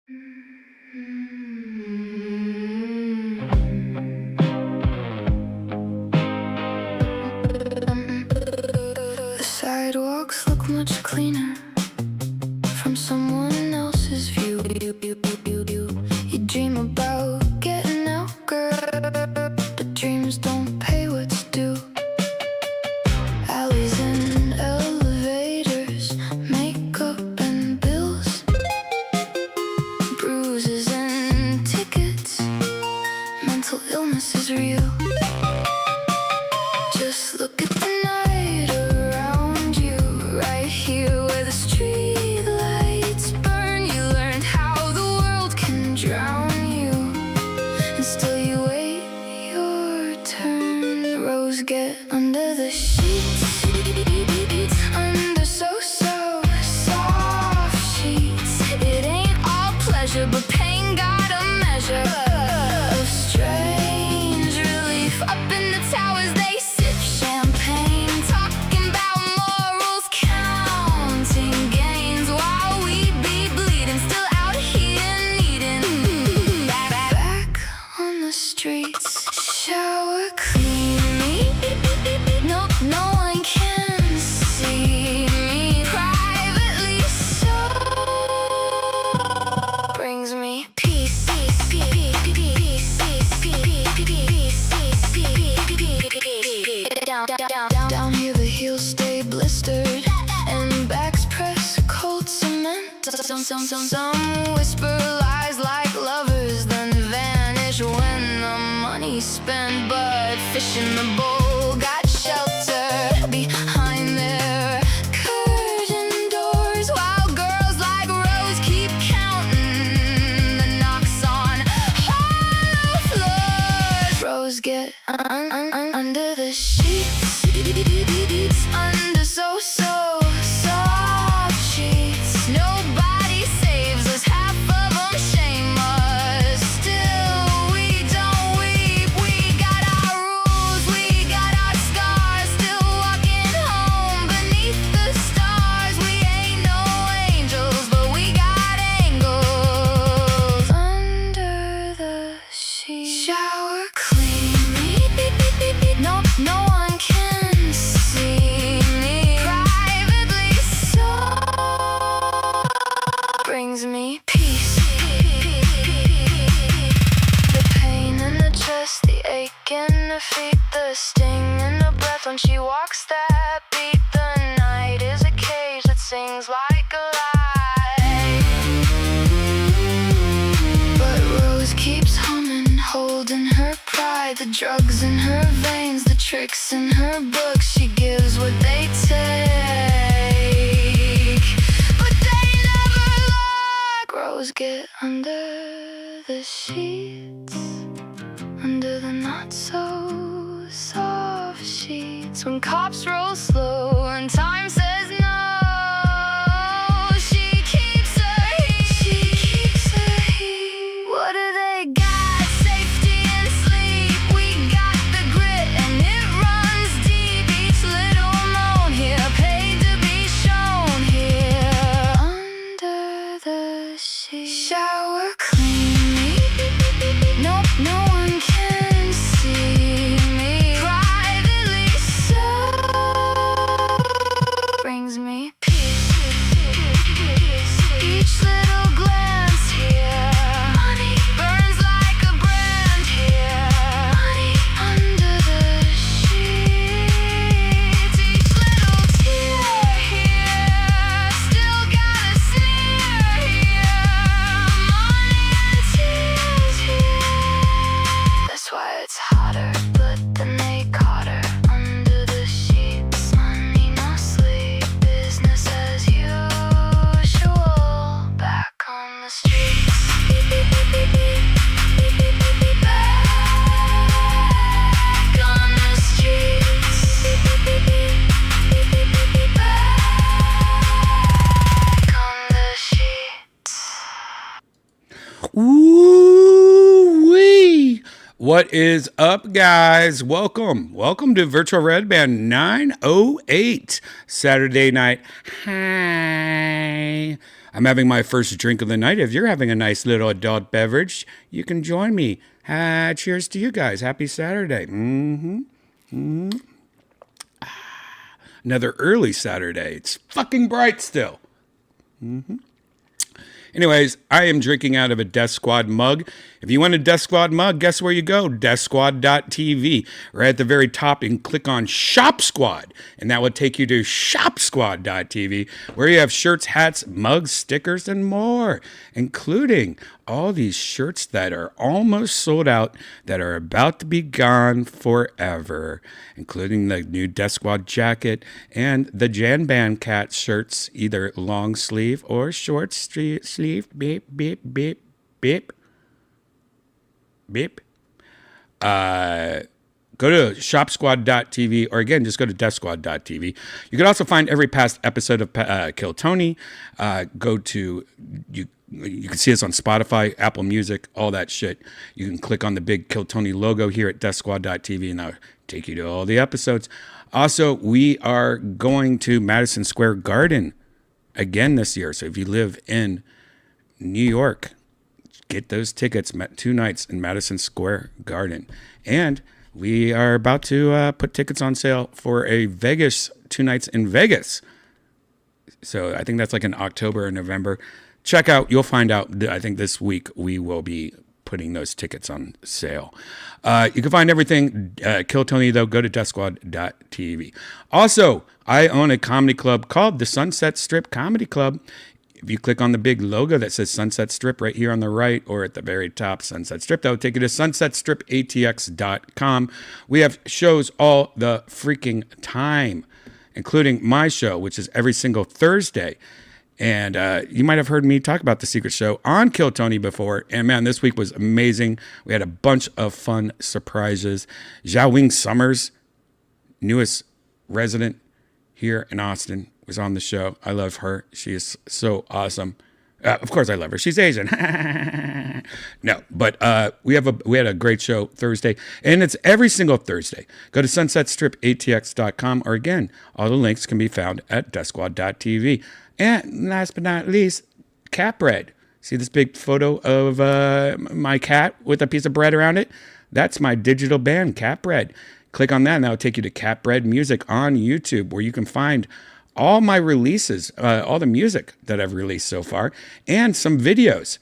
The sidewalks look much cleaner from someone else's view. You dream about getting out, girl, but dreams don't pay what's due. Alleys and elevators, makeup and bills, bruises and tickets. Mental illness is real. Just look at the night around you, right here where the street lights burn. You learned how the world can drown you, and still you wait your turn. Rose, get under the sheets, under so soft sheets. It ain't all pleasure, but pain got a measure of strange relief. Up in the towers they sip champagne, talking about morals, counting gains, while we be bleeding, still out here needing. Back on the streets, shower clean me. No one can see me privately, so brings me peace. Down here the heels stay blistered and backs press cold cement. Some whisper lies like lovers, then vanish when the money's spent. But fish in the bowl got shelter behind their curtain doors, while girls like Rose keep counting the knocks on hollow floors. Rose, get under the sheets, under so soft sheets. Nobody saves us, half of them shame us. Still we don't weep, we got our rules, we got our scars. Still walking home beneath the stars. We ain't no angels, but we got angles. Under the sheets, shower clean me. No one can see me privately, so brings me peace. The pain in the chest, the ache in the feet, the sting in the breath when she walks that beat. The night is a cage that sings like a lie, but Rose keeps humming, holding her pride. The drugs in her veins, the tricks in her books, she gives what they take, but they never look. Rose, get under the sheets, under the not so soft sheets. When cops roll slow and time says no, she keeps her heat. What do they got? Safety and sleep. We got the grit and it runs deep. Each little moan here paid to be shown here. Under the sheets, shower clean me. No one can see me privately, so brings me peace. Each little glance here, money burns like a brand here. Money under the sheets. Each little tear here, still got a sneer here. Money and tears here. That's why it's hotter, but then they caught her under the sheets. Money, no sleep, business as usual. Back on the streets. Back on the streets. Back on the sheets. Ooh-wee. What is up, guys? Welcome to Virtual Redban 908 Saturday night. Hi. I'm having my first drink of the night. If you're having a nice little adult beverage, you can join me. Cheers to you guys. Happy Saturday. Another early Saturday. It's fucking bright still. Anyways, I am drinking out of a Death Squad mug. If you want a Death Squad mug, guess where you go? deathsquad.tv. Right at the very top, you can click on Shop Squad, and that will take you to shopsquad.tv, where you have shirts, hats, mugs, stickers, and more, including all these shirts that are almost sold out, that are about to be gone forever, including the new Death Squad jacket and the Jan Band Cat shirts, either long sleeve or short sleeve. Beep, beep, beep, beep. Beep. Go to shopsquad.tv, or again, just go to deathsquad.tv. You can also find every past episode of Kill Tony. You can see us on Spotify, Apple Music, all that shit. You can click on the big Kill Tony logo here at deathsquad.tv, and that'll take you to all the episodes. Also, we are going to Madison Square Garden again this year. So if you live in New York, get those tickets, 2 nights in Madison Square Garden. And we are about to put tickets on sale for a Vegas, 2 nights in Vegas. So I think that's like in October or November. Check out, you'll find out. I think this week we will be putting those tickets on sale. You can find everything, Kill Tony, though. Go to deathsquad.tv. Also, I own a comedy club called the Sunset Strip Comedy Club. If you click on the big logo that says Sunset Strip right here on the right, or at the very top, Sunset Strip, that will take you to sunsetstripatx.com. We have shows all the freaking time, including my show, which is every single Thursday. And you might have heard me talk about The Secret Show on Kill Tony before. And man, this week was amazing. We had a bunch of fun surprises. Xiaowing Summers, newest resident here in Austin, was on the show. I love her. She is so awesome. Of course I love her. She's Asian. No, but we had a great show Thursday, and it's every single Thursday. Go to sunsetstripatx.com, or again, all the links can be found at deathsquad.tv. And last but not least, cat bread. See this big photo of my cat with a piece of bread around it? That's my digital band, Cat Bread. Click on that, and that'll take you to Cat Bread Music on YouTube, where you can find all my releases, all the music that I've released so far, and some videos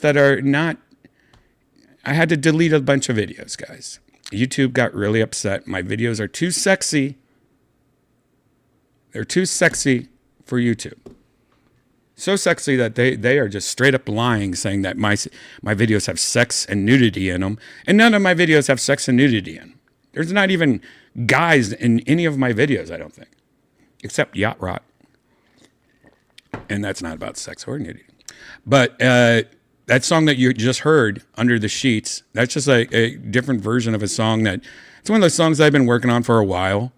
that are not, I had to delete a bunch of videos, guys. YouTube got really upset. My videos are too sexy. They're too sexy for YouTube. So sexy that they are just straight up lying, saying that my videos have sex and nudity in them, and none of my videos have sex and nudity in them. There's not even guys in any of my videos, I don't think. Except Yacht Rock. And that's not about sex or nudity. But that song that you just heard, Under the Sheets, that's just a different version of a song that, it's one of those songs I've been working on for a while.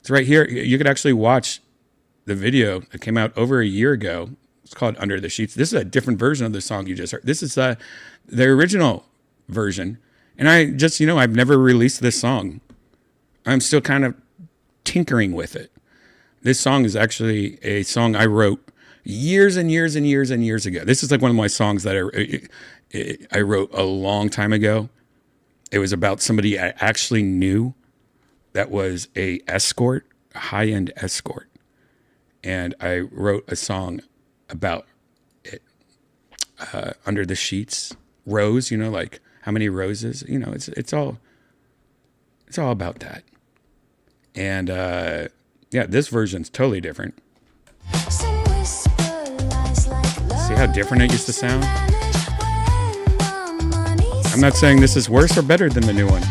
It's right here. You could actually watch the video that came out over a year ago. It's called Under the Sheets. This is a different version of the song you just heard. This is the original version. And I just, I've never released this song. I'm still kind of tinkering with it. This song is actually a song I wrote years and years and years and years ago. This is like one of my songs that I wrote a long time ago. It was about somebody I actually knew that was a escort, a high-end escort. And I wrote a song about it, Under the Sheets, rose, like how many roses, it's all about that. And yeah, this version's totally different. See how different it used to sound? I'm not saying this is worse or better than the new one.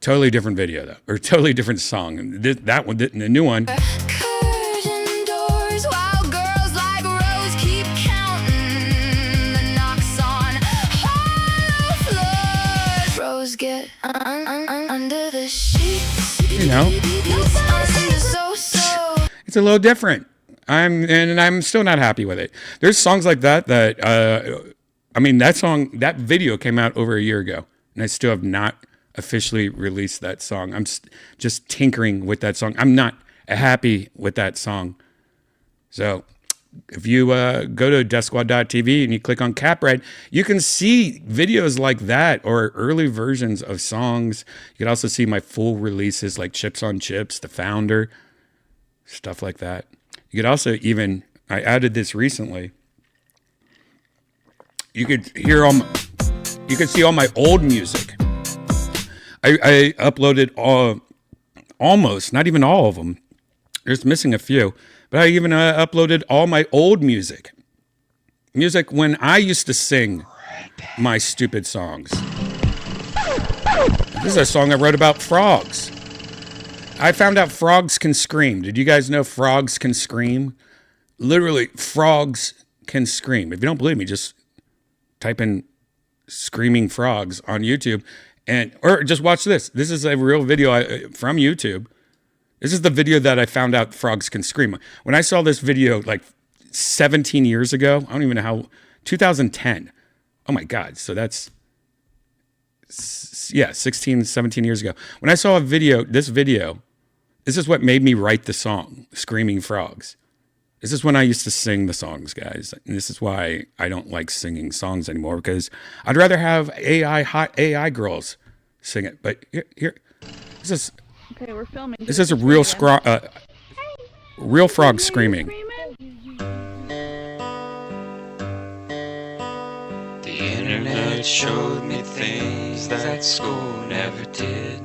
Totally different video though, or totally different song. That one, the new one. Curtain doors while girls like Rose keep counting the knocks on hollow floors. Rose get under the sheets. It's a little different. I'm still not happy with it. There's songs like that that video came out over a year ago, and I still have not officially released that song. I'm just tinkering with that song. I'm not happy with that song. So if you go to DeathSquad.tv and you click on Capred, you can see videos like that or early versions of songs. You can also see my full releases like Chips on Chips, The Founder, stuff like that. You could also even, I added this recently. You could hear you could see all my old music. I uploaded almost, not even all of them. There's missing a few. But I even uploaded all my old music. Music when I used to sing my stupid songs. This is a song I wrote about frogs. I found out frogs can scream. Did you guys know frogs can scream? Literally, frogs can scream. If you don't believe me, just type in screaming frogs on YouTube. Or just watch this. This is a real video from YouTube. This is the video that I found out frogs can scream. When I saw this video like 17 years ago, I don't even know how, 2010. Oh my God. So that's, 16, 17 years ago. When I saw this video, this is what made me write the song, Screaming Frogs. This is when I used to sing the songs, guys. And this is why I don't like singing songs anymore, because I'd rather have hot AI girls sing it. But here, this is... Okay, we're filming. This is a real real frog screaming. The internet showed me things that school never did.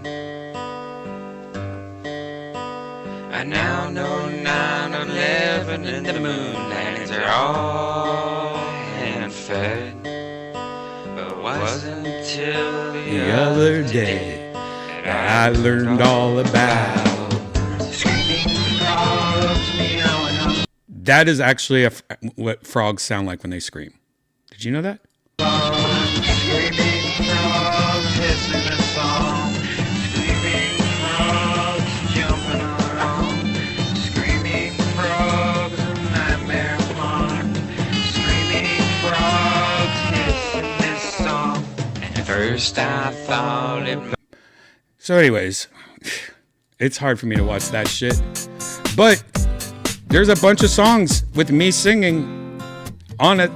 I now know 9/11 and the moon landings are all hand-fed. But it wasn't until the other day I learned all about. That is actually what frogs sound like when they scream. Did you know that? Screaming frogs, hissing a song. Screaming frogs, jumping around. Screaming frogs, a nightmare farm. Screaming frogs, hissing this song. At first I thought it. So anyways, it's hard for me to watch that shit. But there's a bunch of songs with me singing on it.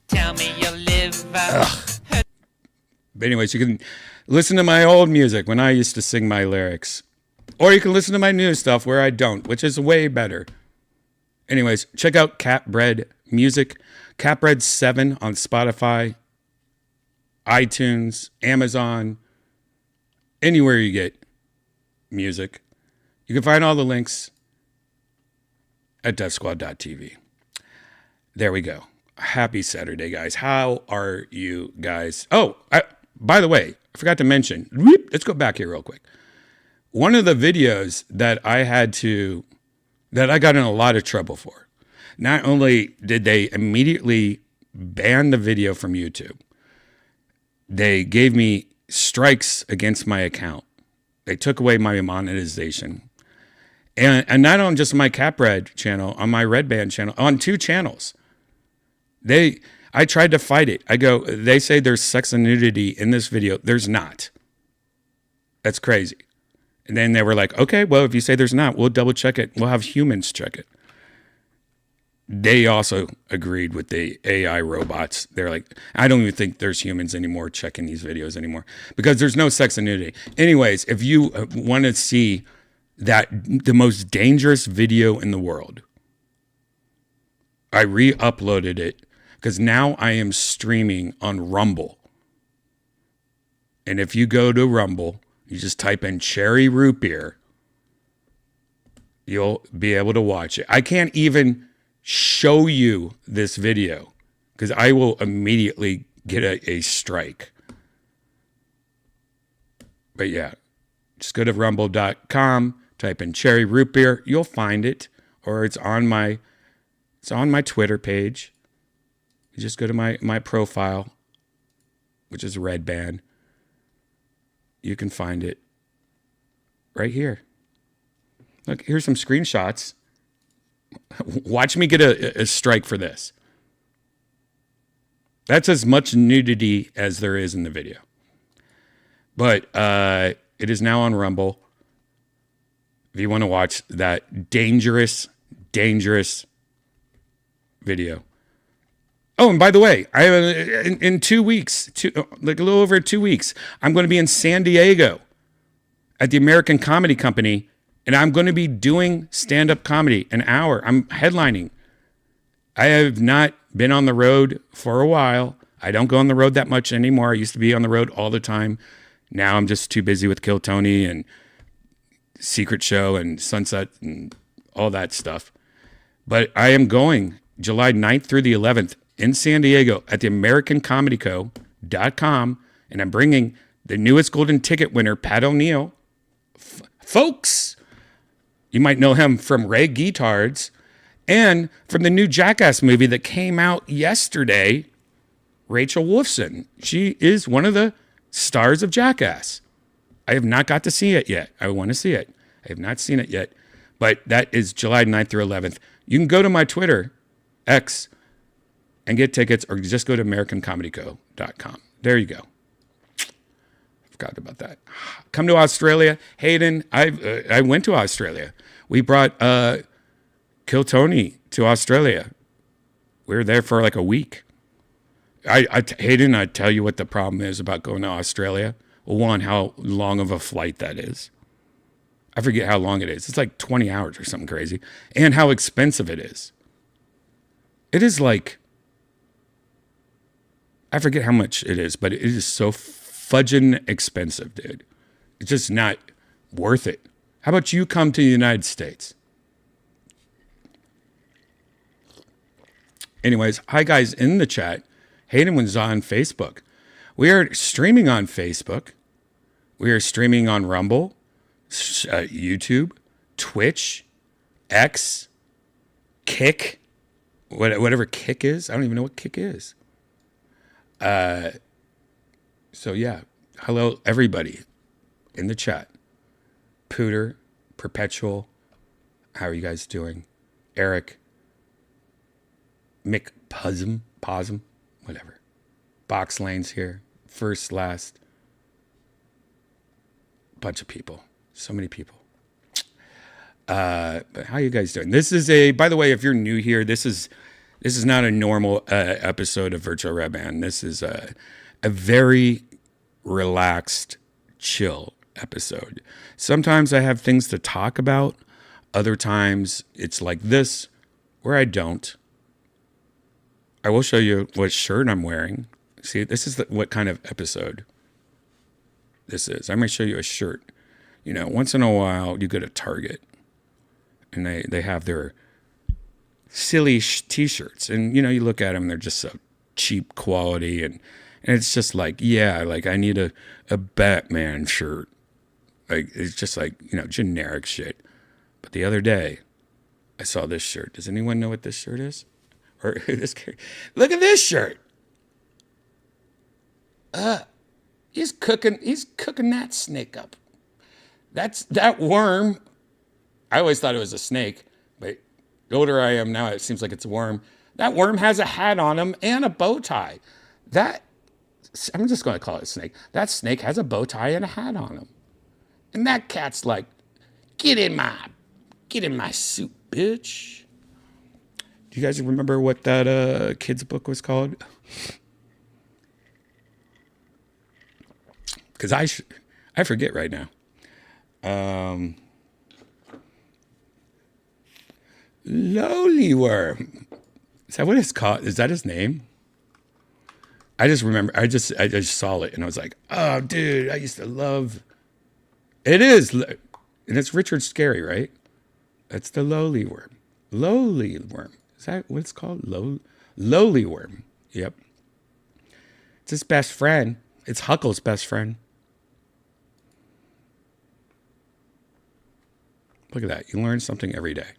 Tell me your liver. But anyways, you can listen to my old music when I used to sing my lyrics. Or you can listen to my new stuff where I don't, which is way better. Anyways, check out Capbread Music. Capbread 7 on Spotify, iTunes, Amazon, anywhere you get music. You can find all the links at DeathSquad.tv. There we go. Happy Saturday, guys. How are you guys? Oh, by the way, I forgot to mention. Let's go back here real quick. One of the videos that I got in a lot of trouble for. Not only did they immediately ban the video from YouTube, they gave me strikes against my account. They took away my monetization. And not on just my Capred channel, on my Redban channel, on 2 channels. I tried to fight it. They say there's sex and nudity in this video. There's not. That's crazy. And then they were like, okay, well, if you say there's not, we'll double check it. We'll have humans check it. They also agreed with the AI robots. They're like, I don't even think there's humans anymore checking these videos anymore because there's no sex and nudity. Anyways, if you want to see the most dangerous video in the world, I re-uploaded it because now I am streaming on Rumble. And if you go to Rumble, you just type in Cherry Root Beer, you'll be able to watch it. I can't even show you this video because I will immediately get a strike. But yeah, just go to rumble.com, type in Cherry Root Beer, you'll find it, or it's on my Twitter page. You just go to my profile, which is Redban. You can find it right here. Look, here's some screenshots. Watch me get a strike for this. That's as much nudity as there is in the video. But it is now on Rumble. If you want to watch that dangerous video. Oh, and by the way, I in 2 weeks, like a little over 2 weeks, I'm going to be in San Diego at the American Comedy Company, and I'm going to be doing stand-up comedy an hour. I'm headlining. I have not been on the road for a while. I don't go on the road that much anymore. I used to be on the road all the time. Now I'm just too busy with Kill Tony and Secret Show and Sunset and all that stuff. But I am going July 9th through the 11th in San Diego at the AmericanComedyCo.com, and I'm bringing the newest golden ticket winner, Pat O'Neill. Folks, you might know him from Ray Guitards and from the new Jackass movie that came out yesterday, Rachel Wolfson. She is one of the stars of Jackass. I have not got to see it yet. I want to see it. I have not seen it yet. But that is July 9th through 11th. You can go to my Twitter, X, and get tickets, or just go to AmericanComedyCo.com. There you go. Forgot about that. Come to Australia. Hayden, I went to Australia. We brought Kill Tony to Australia. We were there for like a week. Hayden, I tell you what the problem is about going to Australia. Well, one, how long of a flight that is. I forget how long it is. It's like 20 hours or something crazy. And how expensive it is. It is like, I forget how much it is, but it is so fudging expensive, dude. It's just not worth it. How about you come to the United States? Anyways, hi guys in the chat. Hayden was on Facebook. We are streaming on Facebook. We are streaming on Rumble, YouTube, Twitch, X, Kick, whatever Kick is. I don't even know what Kick is. So yeah, hello everybody in the chat. Pooter, Perpetual, how are you guys doing? Eric, Mick Possum, whatever. Box Lane's here, first, last. Bunch of people, so many people. But how you guys doing? This is by the way, if you're new here, this is not a normal episode of Virtual Redban. This is a very relaxed, chill episode. Sometimes I have things to talk about. Other times it's like this, where I don't. I will show you what shirt I'm wearing. See, this is what kind of episode this is. I'm going to show you a shirt. You know, once in a while you go to Target and they have their silly t-shirts, and you know, you look at them, they're just so cheap quality, and it's just like, yeah, like I need a Batman shirt. Like, it's just like, you know, generic shit. But the other day I saw this shirt. Does anyone know what this shirt is? Or this? Look at this shirt. He's cooking that snake up. That worm. I always thought it was a snake, but the older I am now, it seems like it's a worm. That worm has a hat on him and a bow tie. I'm just going to call it a snake. That snake has a bow tie and a hat on him. And that cat's like, get in my suit, bitch. Do you guys remember what that kid's book was called? Because I forget right now. Lowly Worm. Is that what it's called? Is that his name? I just remember. I just saw it and I was like, oh, dude, I used to love. It is, and it's Richard Scarry, right? That's the Lowly Worm. Lowly Worm. Is that what it's called? Lowly Worm. Yep. It's his best friend. It's Huckle's best friend. Look at that. You learn something every day.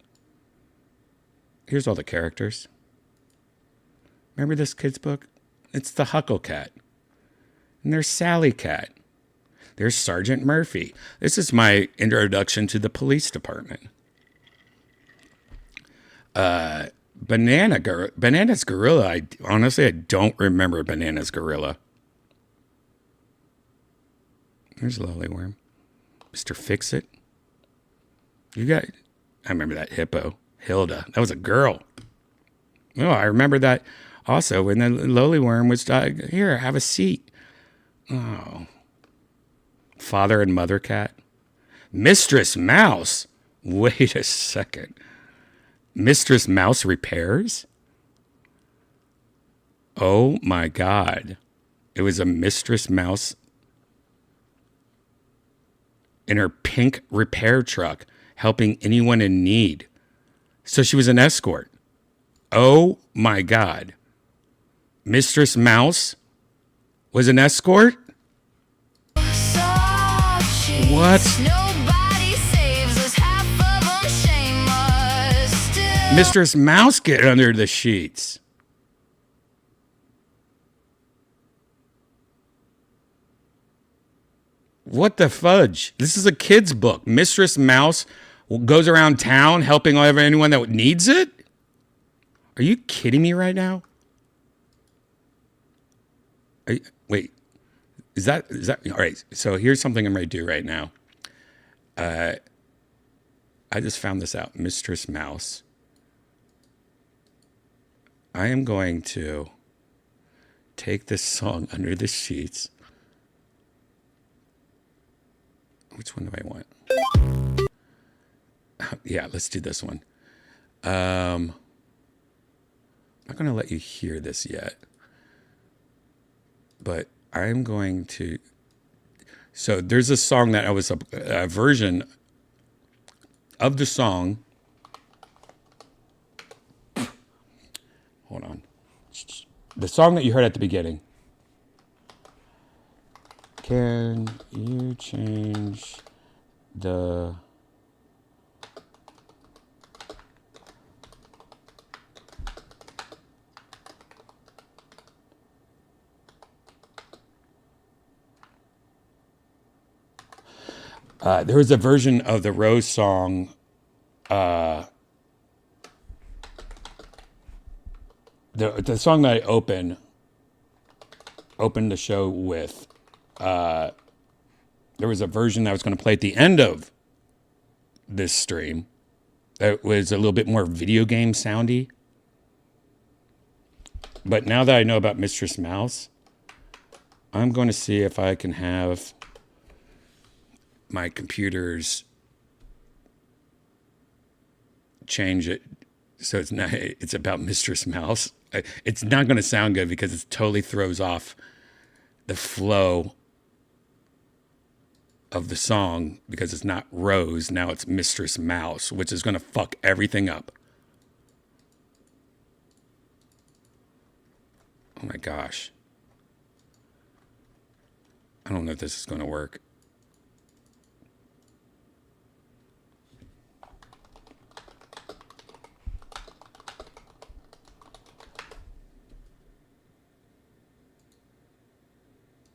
Here's all the characters. Remember this kid's book? It's the Huckle Cat. And there's Sally Cat. There's Sergeant Murphy. This is my introduction to the police department. Banana's Gorilla. Honestly, I don't remember Banana's Gorilla. There's Lolly Worm. Mr. Fix-It. I remember that hippo. Hilda. That was a girl. Oh, I remember that also when the Lolly Worm was, here, have a seat. Oh. Father and Mother Cat. Mistress Mouse. Wait a second. Mistress Mouse repairs? Oh my God. It was a Mistress Mouse in her pink repair truck helping anyone in need. So she was an escort. Oh my God. Mistress Mouse was an escort? What? Nobody saves us, half of them shame us still. Mistress Mouse get under the sheets. What the fudge? This is a kid's book. Mistress Mouse goes around town helping anyone that needs it? Are you kidding me right now? Wait. Is that all right? So here's something I'm going to do right now. I just found this out. Mistress Mouse. I am going to take this song Under the Sheets. Which one do I want? Yeah, let's do this one. I'm not going to let you hear this yet. But I'm going to... So there's a song that I was a version of the song. Hold on. The song that you heard at the beginning. Can you change the... there was a version of the Rose song. The song that I opened the show with. There was a version that I was going to play at the end of this stream. That was a little bit more video game soundy. But now that I know about Mistress Mouse, I'm going to see if I can have my computers change it so it's about Mistress Mouse. It's not going to sound good because it totally throws off the flow of the song because it's not Rose, now it's Mistress Mouse, which is going to fuck everything up. Oh my gosh. I don't know if this is going to work.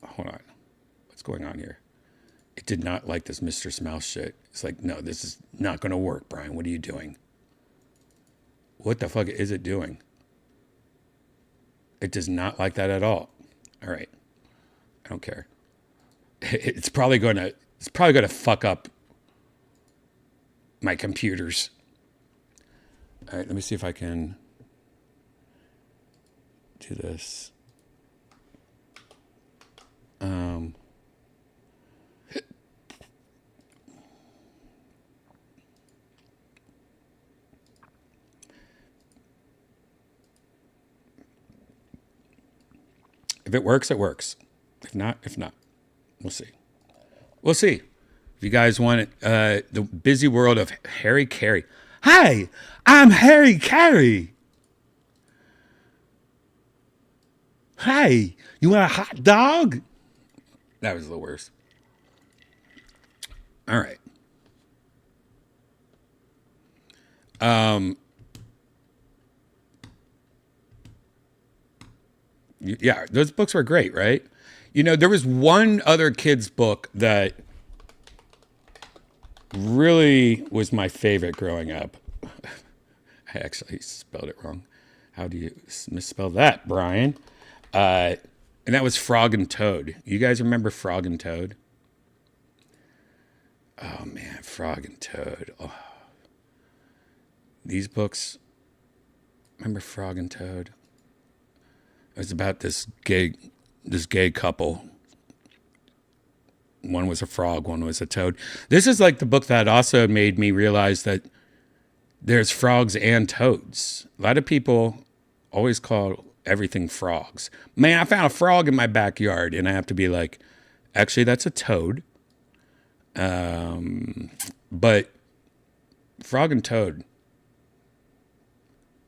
Hold on. What's going on here? It did not like this Mistress Mouse shit. It's like, no, this is not going to work, Brian. What are you doing? What the fuck is it doing? It does not like that at all. All right. I don't care. It's probably going to fuck up my computers. All right, let me see if I can do this. If it works, it works. If not, we'll see. We'll see. If you guys want it, the busy world of Harry Carey. Hi, I'm Harry Carey. Hey, you want a hot dog? That was the worst. All right. Yeah, those books were great, right? You know, there was one other kid's book that really was my favorite growing up. I actually spelled it wrong. How do you misspell that, Brian? And that was Frog and Toad. You guys remember Frog and Toad? Oh man, Frog and Toad. Oh. These books. Remember Frog and Toad? It was about this gay couple. One was a frog, one was a toad. This is like the book that also made me realize that there's frogs and toads. A lot of people always call everything frogs. Man, I found a frog in my backyard, and I have to be like, actually, that's a toad. But Frog and Toad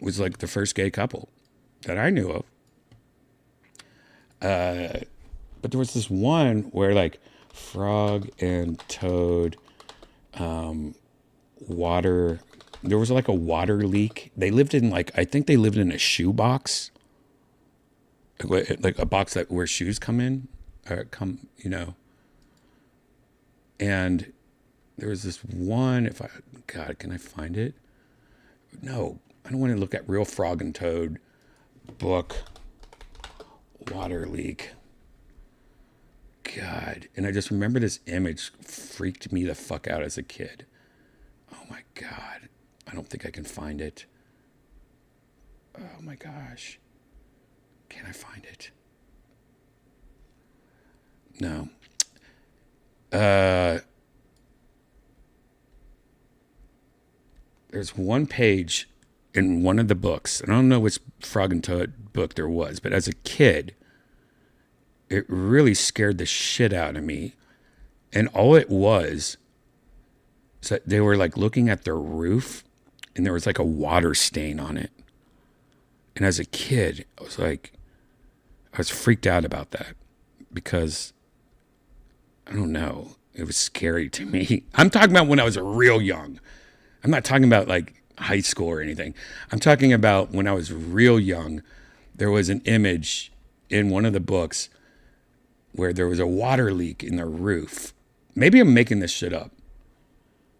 was like the first gay couple that I knew of. But there was this one where like Frog and Toad, water. There was like a water leak. They lived in like, I think they lived in a shoe box, like a box that where shoes come in, or come, you know. And there was this one. God, can I find it? No, I don't want to look at real Frog and Toad book. Water leak. God. And I just remember this image freaked me the fuck out as a kid. Oh my God. I don't think I can find it. Oh my gosh. Can I find it? No. There's one page in one of the books. And I don't know which Frog and Toad book there was, but as a kid, it really scared the shit out of me. And all it was that they were like looking at their roof and there was like a water stain on it. And as a kid, I was freaked out about that because I don't know, it was scary to me. I'm talking about when I was real young. I'm not talking about like high school or anything. I'm talking about when I was real young. There was an image in one of the books where there was a water leak in the roof. Maybe I'm making this shit up.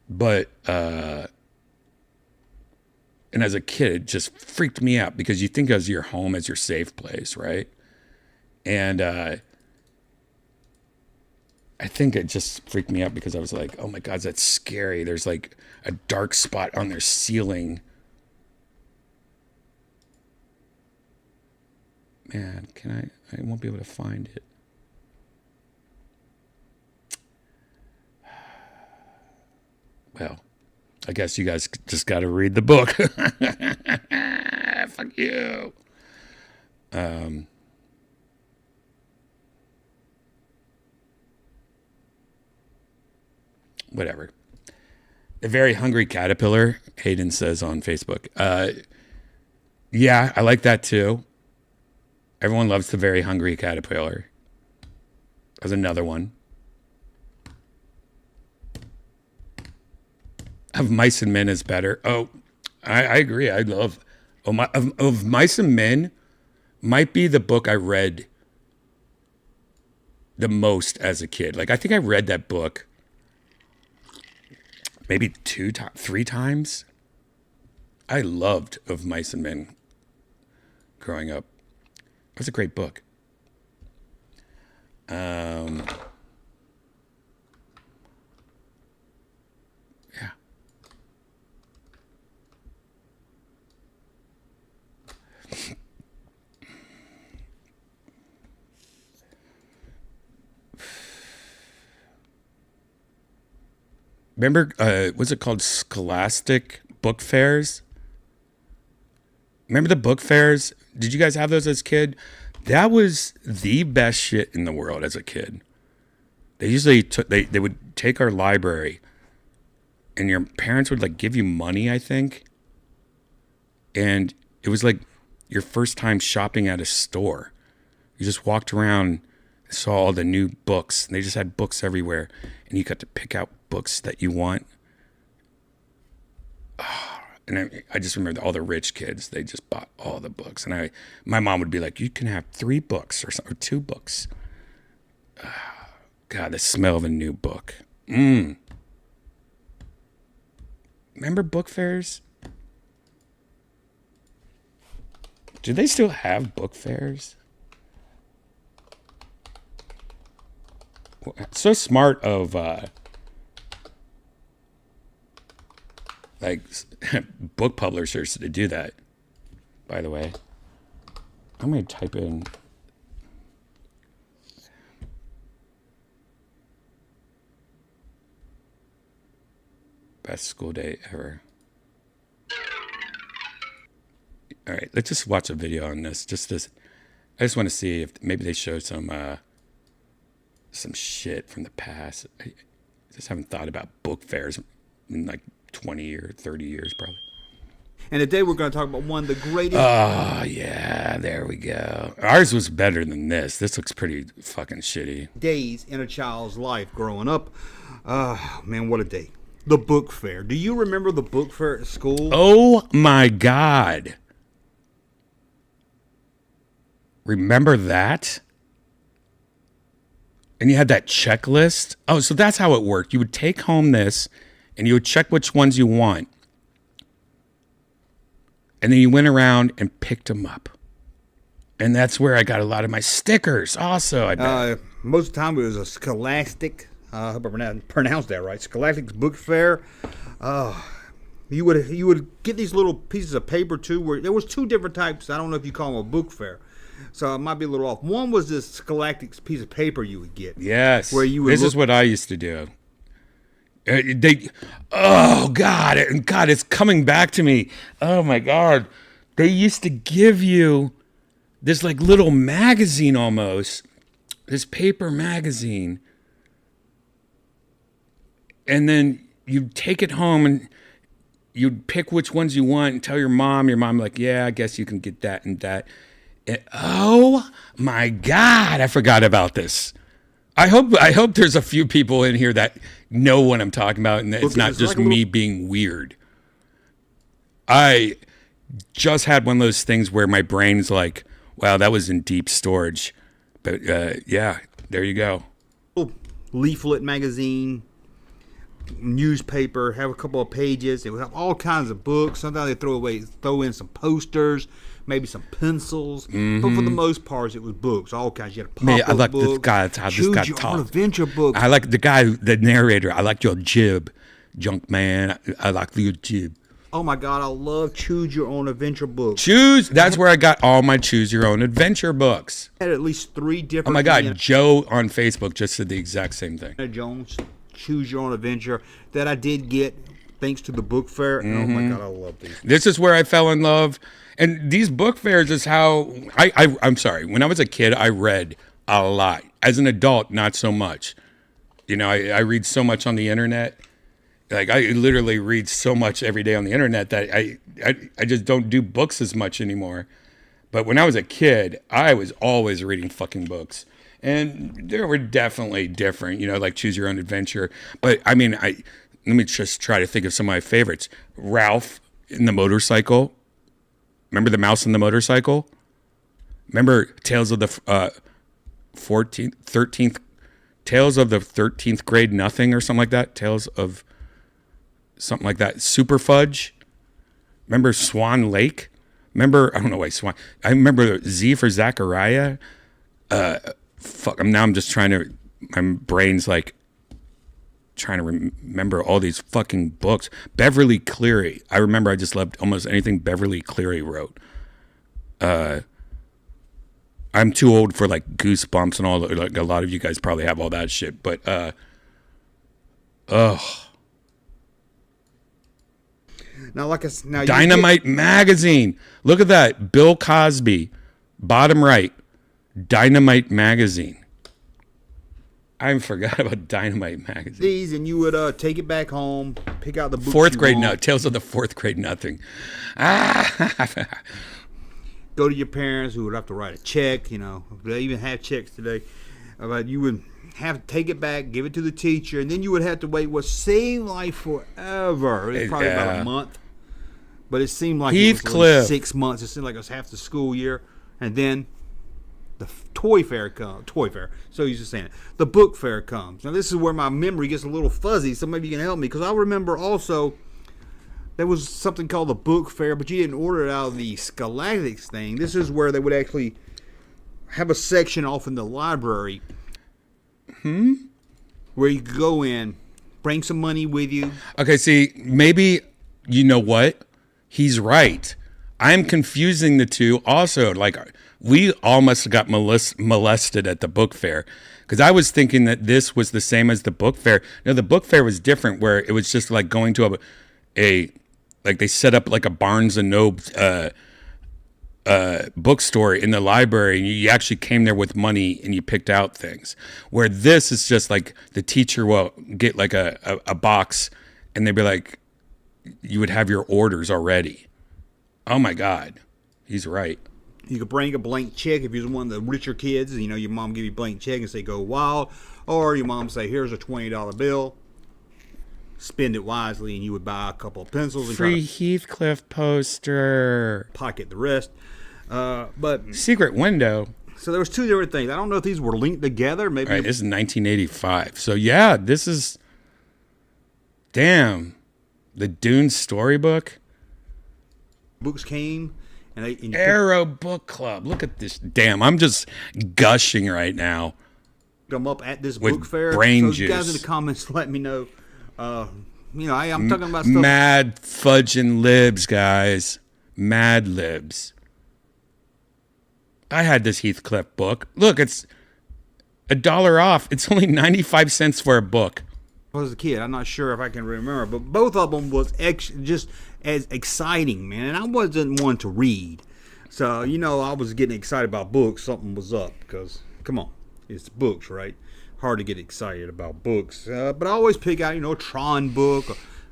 But, and as a kid, it just freaked me out because you think of your home as your safe place, right? And I think it just freaked me out because I was like, oh my God, that's scary. There's like a dark spot on their ceiling. Man, I won't be able to find it. Well, I guess you guys just got to read the book. Fuck you. Whatever. The Very Hungry Caterpillar, Hayden says on Facebook. Yeah, I like that too. Everyone loves The Very Hungry Caterpillar. There's another one. Of Mice and Men is better. Oh, I agree. I love of Mice and Men might be the book I read the most as a kid. Like I think I read that book maybe 3 times. I loved Of Mice and Men growing up. It was a great book. Yeah. Remember, what's it called? Scholastic book fairs? Remember the book fairs? Did you guys have those as a kid? That was the best shit in the world as a kid. They usually they would take our library and your parents would like give you money, I think. And it was like your first time shopping at a store. You just walked around, saw all the new books, and they just had books everywhere. And you got to pick out books that you want. And I just remember all the rich kids, they just bought all the books. And my mom would be like, you can have 3 books or 2 books. God, the smell of a new book. Remember book fairs? Do they still have book fairs? So smart of like book publishers to do that. By the way, I'm going to type in best school day ever. All right, let's just watch a video on this. I just want to see if maybe they show some shit from the past. I just haven't thought about book fairs in like 20 or 30 years probably. And today we're going to talk about one of the greatest. Oh, yeah, there we go. Ours was better than this. This looks pretty fucking shitty. Days in a child's life growing up. Man, what a day. The book fair. Do you remember the book fair at school? Oh, my God. Remember that? And you had that checklist. Oh, so that's how it worked. You would take home this, and you would check which ones you want. And then you went around and picked them up. And that's where I got a lot of my stickers also, I bet. Most of the time it was a Scholastic. I hope I pronounced that right. Scholastic's book fair. You would get these little pieces of paper too. Where there was two different types. I don't know if you call them a book fair. So it might be a little off. One was this Scholastic's piece of paper you would get. Yes. Where you would This is what I used to do. God, it's coming back to me. Oh my God. They used to give you this like little magazine almost, this paper magazine. And then you'd take it home and you'd pick which ones you want and tell your mom. Your mom like, yeah, I guess you can get that and that. And, oh my God, I forgot about this. I hope there's a few people in here that know what I'm talking about and it's not just me being weird. I just had one of those things where my brain's like, wow, that was in deep storage. But yeah, there you go. Leaflet magazine, newspaper, have a couple of pages. It would have all kinds of books. Sometimes they throw in some posters, maybe some pencils. Mm-hmm. But for the most part, it was books, all kinds. You had a pop-up I like book, this guy. How this guy choose your own talks. adventure book. I like the guy, the narrator. I like your jib, junk man. I like your jib. Oh my God, I love choose your own adventure books. That's where I got all my choose your own adventure books. I had at least 3 different. Oh my God, Joe on Facebook just said the exact same thing. Jones, choose your own adventure that I did get thanks to the book fair. Mm-hmm. Oh my God, I love these. This is where I fell in love. And these book fairs is how I'm sorry. When I was a kid, I read a lot. As an adult, not so much. You know, I read so much on the internet. Like I literally read so much every day on the internet that I just don't do books as much anymore. But when I was a kid, I was always reading fucking books. And they were definitely different, you know, like Choose Your Own Adventure. But I mean, let me just try to think of some of my favorites. Ralph in the Motorcycle. Remember the mouse in the motorcycle? Remember Tales of the 13th grade nothing or something like that? Tales of something like that. Super Fudge. Remember Swan Lake? Remember, I don't know why Swan. I remember Z for Zachariah. Now I'm just trying to, my brain's like trying to remember all these fucking books. Beverly Cleary. I remember I just loved almost anything Beverly Cleary wrote. I'm too old for like Goosebumps and all. Like a lot of you guys probably have all that shit. But now, Dynamite Magazine. Look at that. Bill Cosby, bottom right. Dynamite Magazine. I forgot about Dynamite Magazine. These, and you would take it back home, pick out the books. Fourth grade Tales of the Fourth Grade Nothing. Go to your parents who would have to write a check. You know, they even have checks today. But you would have to take it back, give it to the teacher, and then you would have to wait what seemed like forever. It was probably about a month. But it seemed like it was like 6 months. It seemed like it was half the school year. And then the toy fair comes. So he's just saying it. The book fair comes. Now this is where my memory gets a little fuzzy, so maybe you can help me. Because I remember also there was something called the book fair, but you didn't order it out of the Scholastics thing. This is where they would actually have a section off in the library. Where you could go in, bring some money with you. Okay, see, maybe you know what? He's right. I'm confusing the two also. Like, we all must have got molested at the book fair, because I was thinking that this was the same as the book fair. No, the book fair was different, where it was just like going to a like they set up like a Barnes and Noble bookstore in the library, and you actually came there with money and you picked out things. Where this is just like the teacher will get like a box, and they'd be like, you would have your orders already. Oh my God, he's right. You could bring a blank check if you're one of the richer kids. You know, your mom give you a blank check and say go wild, or your mom say here's a $20 bill. Spend it wisely, and you would buy a couple of pencils and Free try to Heathcliff poster. pocket the rest. But Secret window. so there was two different things. I don't know if these were linked together. Maybe All right, this is 1985. So yeah, this is, damn, the Dune storybook. books came and they and you Arrow Book Club. Look at this. Damn, I'm just gushing right now. picked them up at this With book fair. brain so you guys in juice. the comments let me know. You know, I'm talking about stuff. Mad fudging libs, guys. Mad libs. I had this Heathcliff book. Look, it's $1 off. It's only 95 cents for a book. I was a kid. I'm not sure if I can remember, but both of them was just as exciting, man. And I wasn't one to read, so you know I was getting excited about books. Something was up because come on, it's books, right? Hard to get excited about books, but I always pick out a Tron book.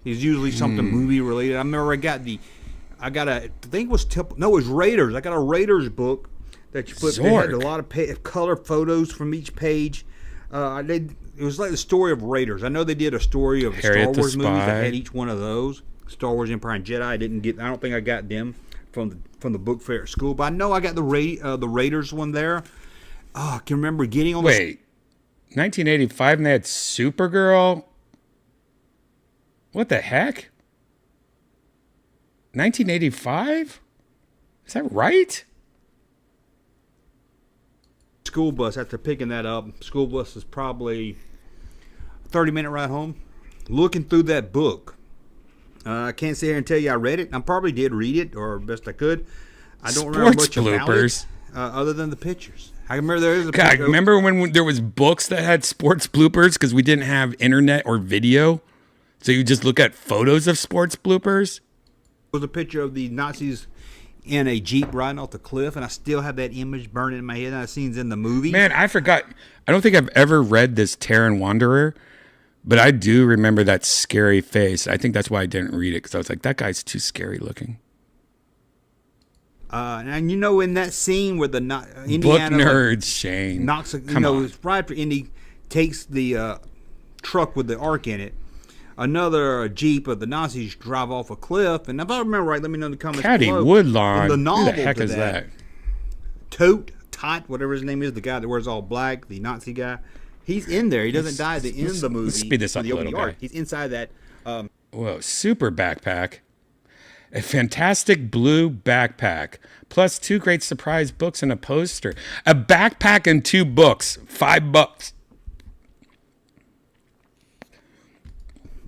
It's usually something movie related. I remember I think it was it was Raiders. I got a Raiders book that you put. They had a lot of color photos from each page. It was like the story of Raiders. I know they did a story of the Harriet Star Wars the movies Spy. that had each one of those. Star Wars, Empire, and Jedi. I don't think I got them from the book fair at school, but I know I got the Raiders one there. Oh, I can remember getting on. Wait, 1985, and they had Supergirl. What the heck? 1985? Is that right? School bus after picking that up. School bus is probably a 30-minute ride home. Looking through that book. I can't sit here and tell you I read it. I probably did read it, or best I could. I don't remember much bloopers. about it, other than the pictures. I remember there is a God, picture. remember when there was books that had sports bloopers because we didn't have internet or video? So you just look at photos of sports bloopers? Was a picture of the Nazis in a Jeep riding off the cliff, and I still have that image burning in my head. That scene's in the movie. Man, I forgot. I don't think I've ever read this Terran Wanderer, but I do remember that scary face. I think that's why I didn't read it, because I was like, that guy's too scary looking. And in that scene where the Indiana Book nerds, Shane. knocks, Come on. it's right after Indy takes the truck with the ark in it. Another Jeep of the Nazis drive off a cliff, and if I remember right, let me know in the comments Caddy below. Woodlawn. In the novel Who the heck to is that? Tot, whatever his name is, the guy that wears all black, the Nazi guy. He's in there. He doesn't die at the end of the movie. Let's speed this up the a opening little arc. bit. He's inside that. Whoa, super backpack. A fantastic blue backpack. Plus 2 great surprise books and a poster. A backpack and 2 books. $5.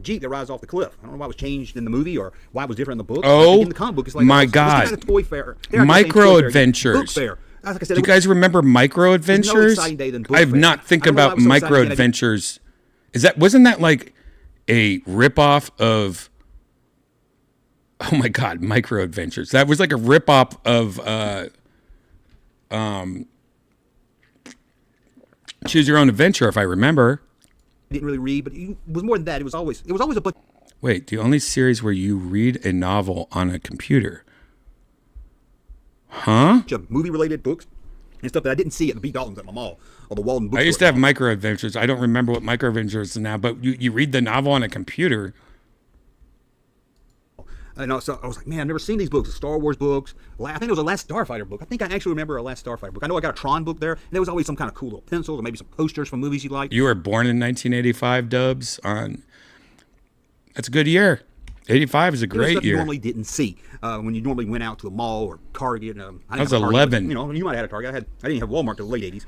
Jeep that rides off the cliff. I don't know why it was changed in the movie or why it was different in the book. Oh, in the comic book, it's like my it's God. kind of toy fair. They're not saying Micro toy fair, Adventures. Book fair. Like I said, Do you guys remember Micro Adventures? exciting day than book I have fair. not think I don't know why about it was so Micro exciting that I Adventures. Wasn't that like a ripoff of? Oh my God, Micro Adventures. That was like a ripoff of Choose Your Own Adventure, if I remember. didn't really read, but it was more than that. It was always a bunch Wait, the only series where you read a novel on a computer? Huh? of movie-related books and stuff that I didn't see at the B. Dalton's at my mall or the Walden bookstore. I used to have Micro Adventures. I don't remember what Micro Adventures is now, but you read the novel on a computer. And so I was like, man, I've never seen these books. The Star Wars books. I think it was a Last Starfighter book. I think I actually remember a Last Starfighter book. I know I got a Tron book there. And there was always some kind of cool little pencils or maybe some posters from movies you like. You were born in 1985, Dubs. That's a good year. 85 is a It was great stuff you year. normally didn't see when you normally went out to the mall or Target. I was 11. You might have had a Target. I didn't have Walmart till the late 80s.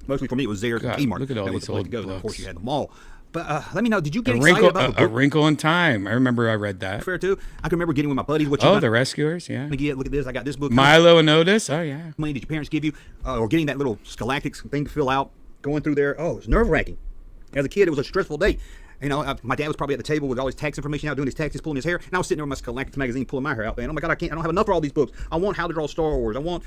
Mostly for me, it was there. God, Kmart. look at all that was these the place old to go. Of course, books. you had the mall. But let me know, did you get A excited wrinkle, about the a book Wrinkle in Time. I remember I read that. fair too? I can remember getting with my buddies. What you Oh, got? The Rescuers, yeah. Let me get, look at this. I got this book. Milo and Otis, oh yeah. Money did your parents give you? Or getting that little scholastic thing to fill out, going through there. Oh, it's nerve-wracking. As a kid, it was a stressful day. You know, my dad was probably at the table with all his tax information out, doing his taxes, pulling his hair, and I was sitting there with my Scholastic magazine, pulling my hair out. And oh my God, I don't have enough for all these books. I want How to Draw Star Wars. I want,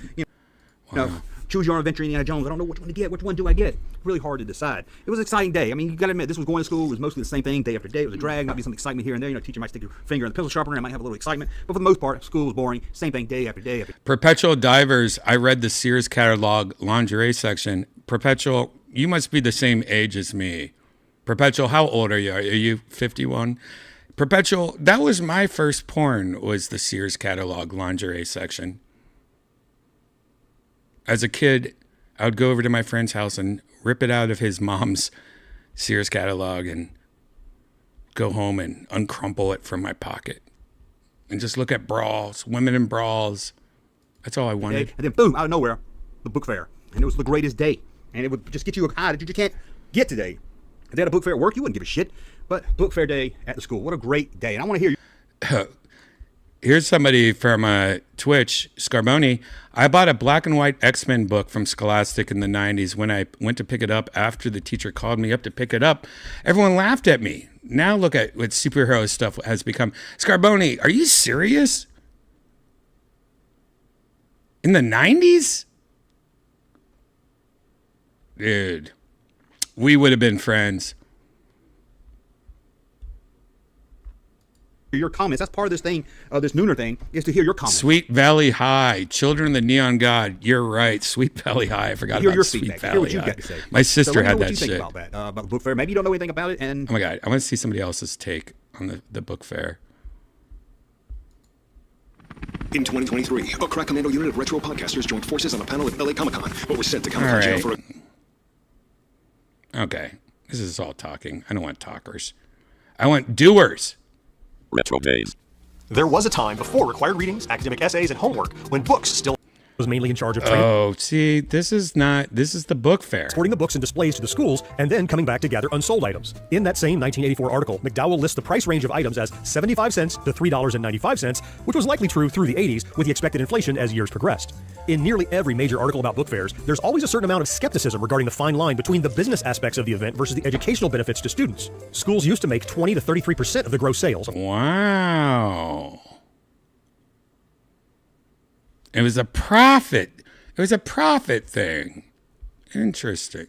Choose Your Own Adventure, Indiana Jones. I don't know which one to get. Which one do I get? Really hard to decide. It was an exciting day. I mean, you got to admit, this was going to school. It was mostly the same thing, day after day. It was a drag. Might be some excitement here and there. You know, teacher might stick your finger in the pencil sharpener. I might have a little excitement. But for the most part, school was boring. Same thing, day after day. Perpetual Divers, I read the Sears catalog lingerie section. Perpetual, you must be the same age as me. Perpetual, how old are you? Are you 51? Perpetual, that was my first porn, was the Sears catalog lingerie section. As a kid, I would go over to my friend's house and rip it out of his mom's Sears catalog and go home and uncrumple it from my pocket and just look at brawls, women in brawls. That's all I wanted. And then boom, out of nowhere, the book fair. And it was the greatest day. And it would just get you a high that you just can't get today. If they had a book fair at work, you wouldn't give a shit. But book fair day at the school, what a great day. And I want to hear you. Here's somebody from Twitch, Scarboni. I bought a black and white X-Men book from Scholastic in the 90s. When I went to pick it up after the teacher called me up to pick it up, everyone laughed at me. Now look at what superhero stuff has become. Scarboni, are you serious? In the 90s? Dude, we would have been friends. Your comments. That's part of this thing, this Nooner thing, is to hear your comments. Sweet Valley High, Children of the Neon God. You're right. Sweet Valley High. I forgot Hear about your Sweet feedback. Valley Hear what you've High. got to say. My sister So let me had know what that you think shit. about the book fair. Maybe you don't know anything about it. And Oh my God. I want to see somebody else's take on the book fair. In 2023, a crack commando unit of retro podcasters joined forces on a panel at LA Comic-Con, but was sent to Comic-Con jail right. for Okay. This is all talking. I don't want talkers. I want doers. Retro Days. There was a time before required readings, academic essays, and homework when books still was mainly in charge of Oh, see, this is the book fair. transporting the books and displays to the schools and then coming back to gather unsold items. In that same 1984 article, McDowell lists the price range of items as 75 cents to $3.95, which was likely true through the 80s with the expected inflation as years progressed. In nearly every major article about book fairs, there's always a certain amount of skepticism regarding the fine line between the business aspects of the event versus the educational benefits to students. Schools used to make 20 to 33% of the gross sales. Wow. It was a profit. It was a profit thing. Interesting.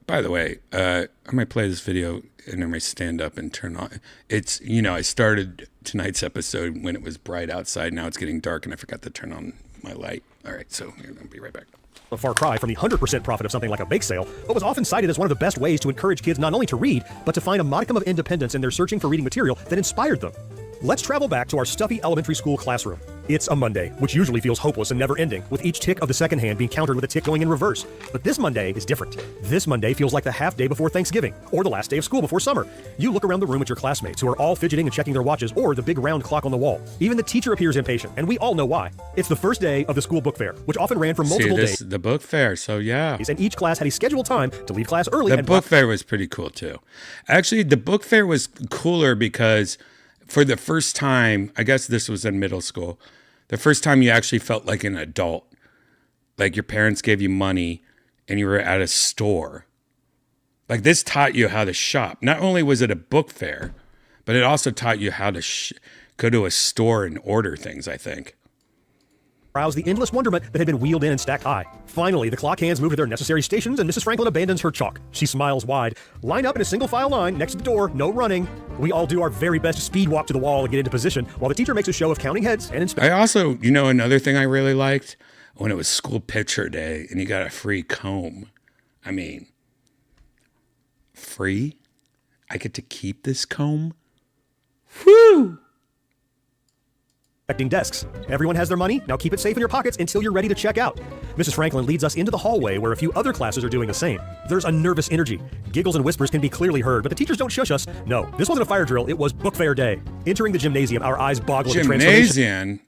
By the way, I might play this video and I might stand up and turn on. It's, I started tonight's episode when it was bright outside. Now it's getting dark and I forgot to turn on my light. All right, so I'll be right back. A far cry from the 100% profit of something like a bake sale, but was often cited as one of the best ways to encourage kids not only to read, but to find a modicum of independence in their searching for reading material that inspired them. Let's travel back to our stuffy elementary school classroom. It's a Monday, which usually feels hopeless and never ending, with each tick of the second hand being countered with a tick going in reverse. But this Monday is different. This Monday feels like the half day before Thanksgiving, or the last day of school before summer. You look around the room at your classmates who are all fidgeting and checking their watches, or the big round clock on the wall. Even the teacher appears impatient, and we all know why. It's the first day of the school book fair, which often ran for multiple days. The book fair, so yeah. And each class had a scheduled time to leave class early. The book fair was pretty cool too. Actually, the book fair was cooler because for the first time, I guess this was in middle school, the first time you actually felt like an adult, like your parents gave you money and you were at a store. Like this taught you how to shop. Not only was it a book fair, but it also taught you how to go to a store and order things, I think. Browse the endless wonderment that had been wheeled in and stacked high. Finally, the clock hands move to their necessary stations and Mrs. Franklin abandons her chalk. She smiles wide. Line up in a single file line next to the door, no running. We all do our very best to speed walk to the wall and get into position while the teacher makes a show of counting heads and inspecting. I also, another thing I really liked when it was school picture day and you got a free comb. I mean, free? I get to keep this comb? Whew! Desks. Everyone has their money. Now keep it safe in your pockets until you're ready to check out. Mrs. Franklin leads us into the hallway where a few other classes are doing the same. There's a nervous energy. Giggles and whispers can be clearly heard, but the teachers don't shush us. No, this wasn't a fire drill. It was book fair day. Entering the gymnasium, our eyes boggle at the transformation. Gymnasium?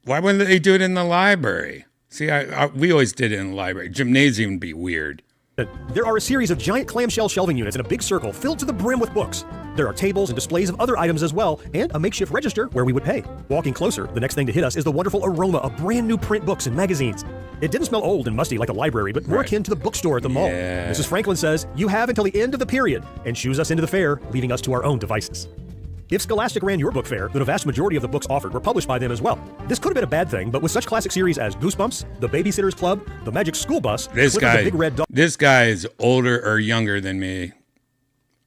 Why wouldn't they do it in the library? See, we always did it in the library. Gymnasium would be weird. There are a series of giant clamshell shelving units in a big circle filled to the brim with books. There are tables and displays of other items as well, and a makeshift register where we would pay. Walking closer, the next thing to hit us is the wonderful aroma of brand new print books and magazines. It didn't smell old and musty like a library, but more akin to the bookstore at the mall. Yeah. Mrs. Franklin says, "You have until the end of the period," and shoos us into the fair, leaving us to our own devices. If Scholastic ran your book fair, then a vast majority of the books offered were published by them as well. This could have been a bad thing, but with such classic series as Goosebumps, The Babysitter's Club, The Magic School Bus, This Clifford the guy, Big Red Dog, this guy is older or younger than me.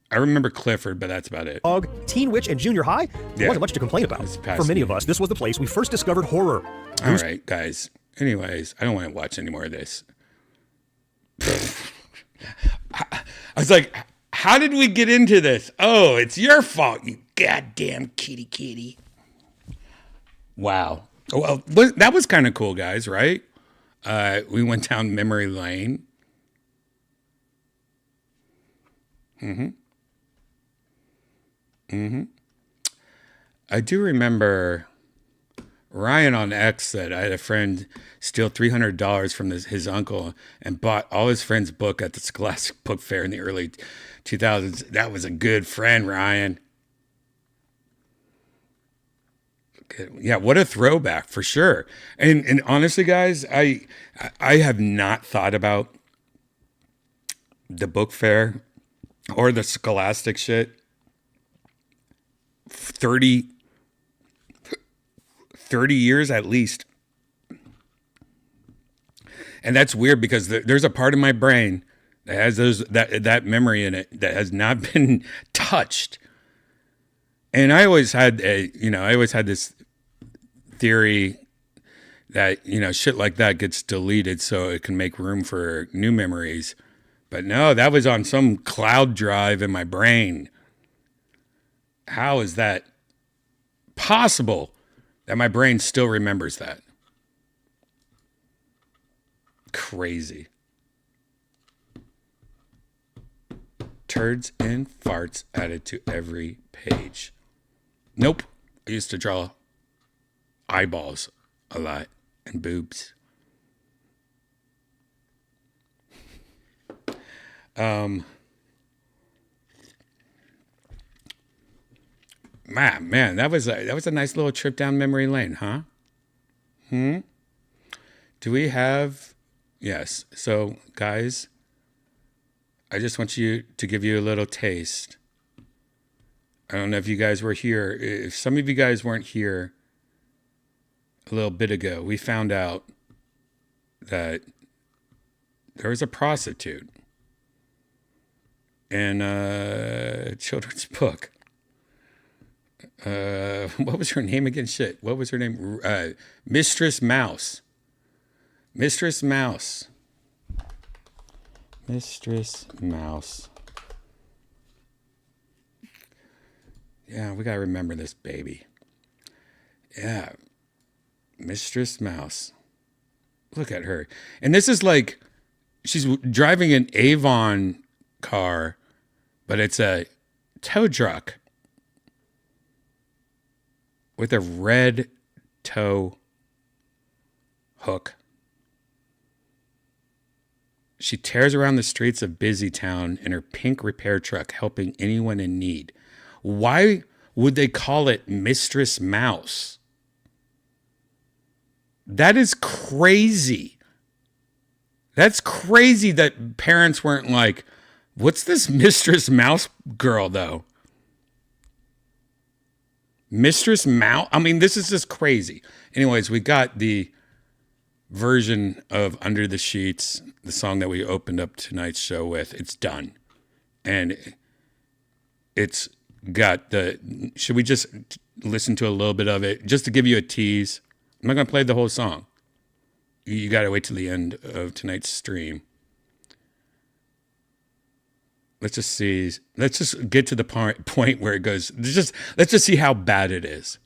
I remember Clifford, but that's about it. Teen Witch, and Junior High, there Yeah. wasn't much to complain about. It's past For many me. of us, this was the place we first discovered horror. All right, guys. Anyways, I don't want to watch any more of this. I was like, how did we get into this? Oh, it's your fault, you goddamn kitty. Wow. Well, that was kind of cool, guys, right? We went down memory lane. I do remember Ryan on X said I had a friend steal $300 from his uncle and bought all his friends' book at the Scholastic Book Fair in the early 2000s. That was a good friend, Ryan. Yeah, what a throwback for sure. And honestly, guys, I have not thought about the book fair or the Scholastic shit 30 years at least. And that's weird because there's a part of my brain that has that memory in it that has not been touched. And I always had this theory that, shit like that gets deleted so it can make room for new memories. But no, that was on some cloud drive in my brain. How is that possible that my brain still remembers that? Crazy. Turds and farts added to every page. Nope. I used to draw eyeballs a lot and boobs. Man, that was a nice little trip down memory lane, huh? Do we have? Yes. So, guys, I just want to give you a little taste. I don't know if you guys were here. If some of you guys weren't here a little bit ago, we found out that there was a prostitute in a children's book. What was her name again? Shit. What was her name? Mistress Mouse. Mistress Mouse. Mistress Mouse. Yeah, we gotta remember this baby. Yeah. Mistress Mouse. Look at her. And this is like, she's driving an Avon car, but it's a tow truck with a red tow hook. She tears around the streets of Busy Town in her pink repair truck, helping anyone in need. Why would they call it Mistress Mouse? That is crazy. That's crazy that parents weren't like, what's this Mistress Mouse girl, though? Mistress Mouse? I mean, this is just crazy. Anyways, we got the version of Under the Sheets, the song that we opened up tonight's show with. It's done. And it's got the... Should we just listen to a little bit of it? Just to give you a tease. I'm not going to play the whole song. You got to wait till the end of tonight's stream. Let's just see. Let's just get to the point where it goes. Let's just see how bad it is.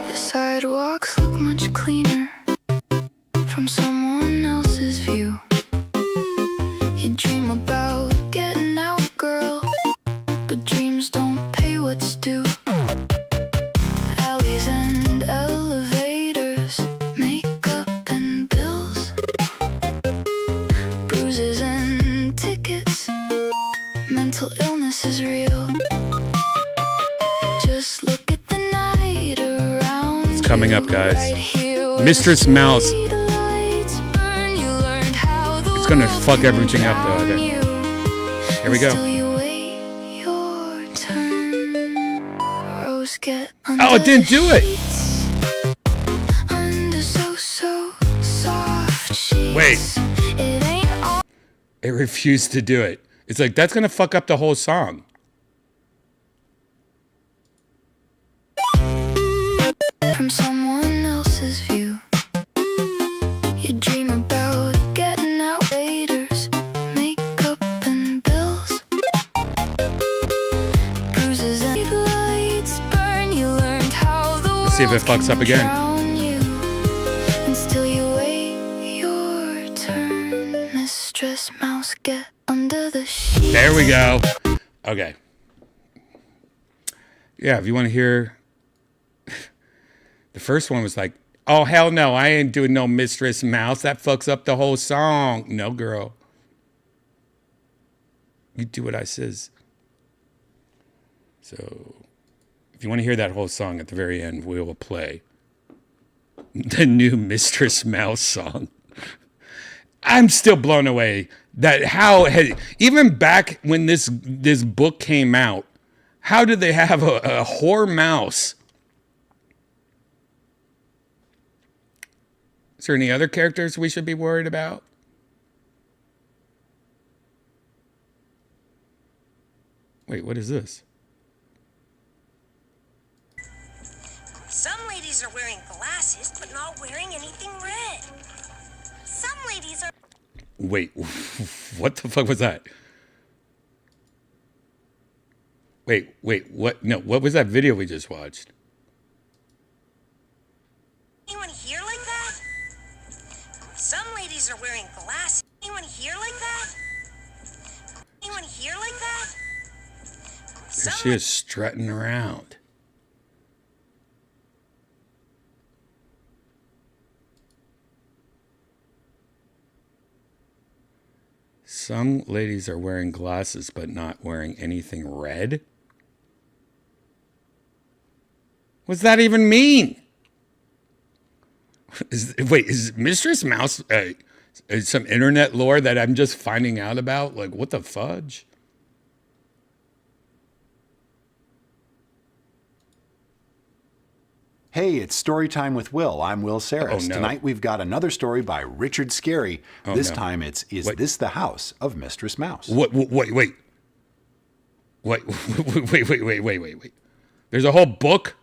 The sidewalks look much cleaner from someone else's view. You dream about getting coming up, guys. Right here where Mistress Mouse. the lights burn. You learned how the It's gonna world fuck can everything up, though, I drown think. you. Here we Still go. you wait your turn. Rose get under Oh, it didn't do it. sheets. Under so soft sheets. Wait. It ain't all It refused to do it. It's like, that's gonna fuck up the whole song. from someone else's view. You dream about getting out waiters, makeup and bills. Bruises and lights burn. You learned how the Let's see if it world fucks up can again. drown you. And still you wait your turn. Mistress Mouse, get under the sheet. There we go. Okay. Yeah, if you want to hear... The first one was like, oh, hell no, I ain't doing no Mistress Mouse. That fucks up the whole song. No, girl. You do what I says. So, if you want to hear that whole song at the very end, we will play the new Mistress Mouse song. I'm still blown away that even back when this book came out, how did they have a whore mouse? Is there any other characters we should be worried about? Wait, what is this? Some ladies are wearing glasses, but not wearing anything red. Some ladies are... Wait, what the fuck was that? Wait, what? No, what was that video we just watched? Anyone here like that? Some ladies are wearing glasses. Anyone here like that? Anyone here like that? There she is strutting around. Some ladies are wearing glasses but not wearing anything red? What's that even mean? Is Mistress Mouse some internet lore that I'm just finding out about? Like, what the fudge? Hey, it's Story Time with Will. I'm Will Saris. Oh, no. Tonight we've got another story by Richard Scarry. Oh, this no. time it's Is Wait. This the House of Mistress Mouse? Wait. There's a whole book?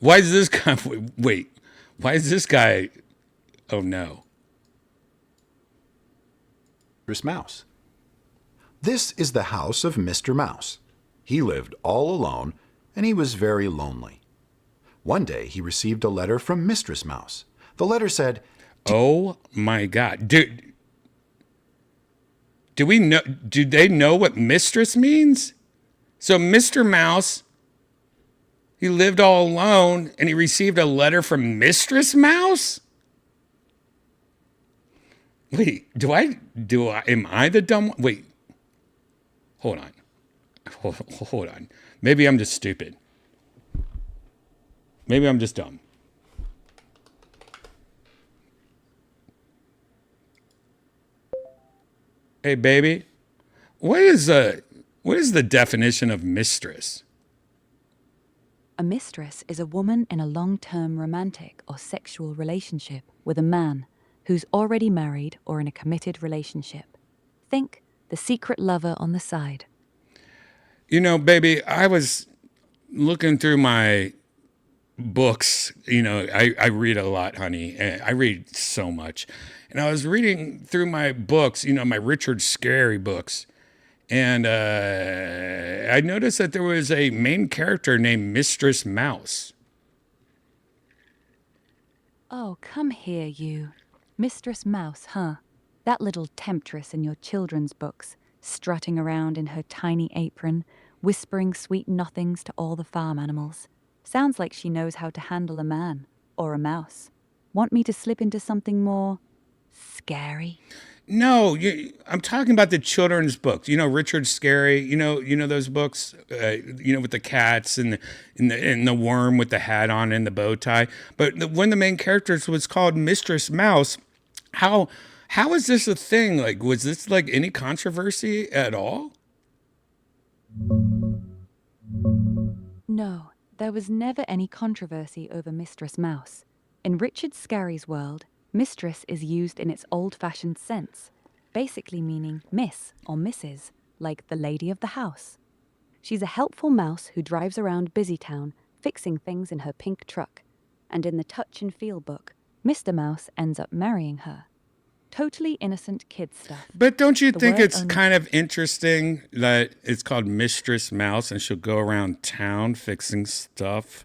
Why is this guy... Wait. Why is this guy... Oh, no. Mistress Mouse. This is the house of Mr. Mouse. He lived all alone, and he was very lonely. One day he received a letter from Mistress Mouse. The letter said, Oh, my God. Do we know... Do they know what mistress means? So, Mr. Mouse... He lived all alone, and he received a letter from Mistress Mouse? Wait, am I the dumb one? Wait, hold on. Hold on. Maybe I'm just stupid. Maybe I'm just dumb. Hey, baby, what is the definition of mistress? A mistress is a woman in a long-term romantic or sexual relationship with a man who's already married or in a committed relationship. Think the secret lover on the side. You know, baby, I was looking through my books. You know, I read a lot, honey. I read so much. And I was reading through my books, you know, my Richard Scarry books. And I noticed that there was a main character named Mistress Mouse. Oh, come here, you. Mistress Mouse, huh? That little temptress in your children's books, strutting around in her tiny apron, whispering sweet nothings to all the farm animals. Sounds like she knows how to handle a man or a mouse. Want me to slip into something more scary? No, I'm talking about the children's books. You know, Richard Scarry. You know those books. With the cats and the worm with the hat on and the bow tie. But one of the main characters was called Mistress Mouse. How is this a thing? Like, was this like any controversy at all? No, there was never any controversy over Mistress Mouse. In Richard Scarry's world, mistress is used in its old-fashioned sense, basically meaning miss or Mrs., like the lady of the house. She's a helpful mouse who drives around Busytown fixing things in her pink truck, and in the Touch and Feel book, Mr. Mouse ends up marrying her. Totally innocent kid stuff. But don't you The think word it's only- kind of interesting that it's called Mistress Mouse and she'll go around town fixing stuff?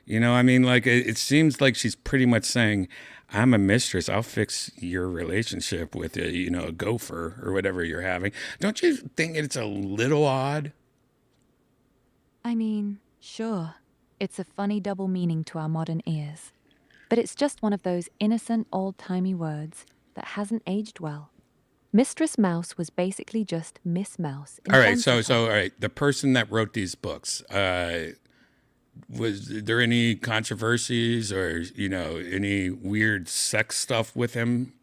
You know, I mean, like, it seems like she's pretty much saying, I'm a mistress. I'll fix your relationship with a gopher or whatever you're having. Don't you think it's a little odd? I mean, sure, it's a funny double meaning to our modern ears. But it's just one of those innocent, old-timey words that hasn't aged well. Mistress Mouse was basically just Miss Mouse. in All right, so fancify. all right, the person that wrote these books, was there any controversies or any weird sex stuff with him?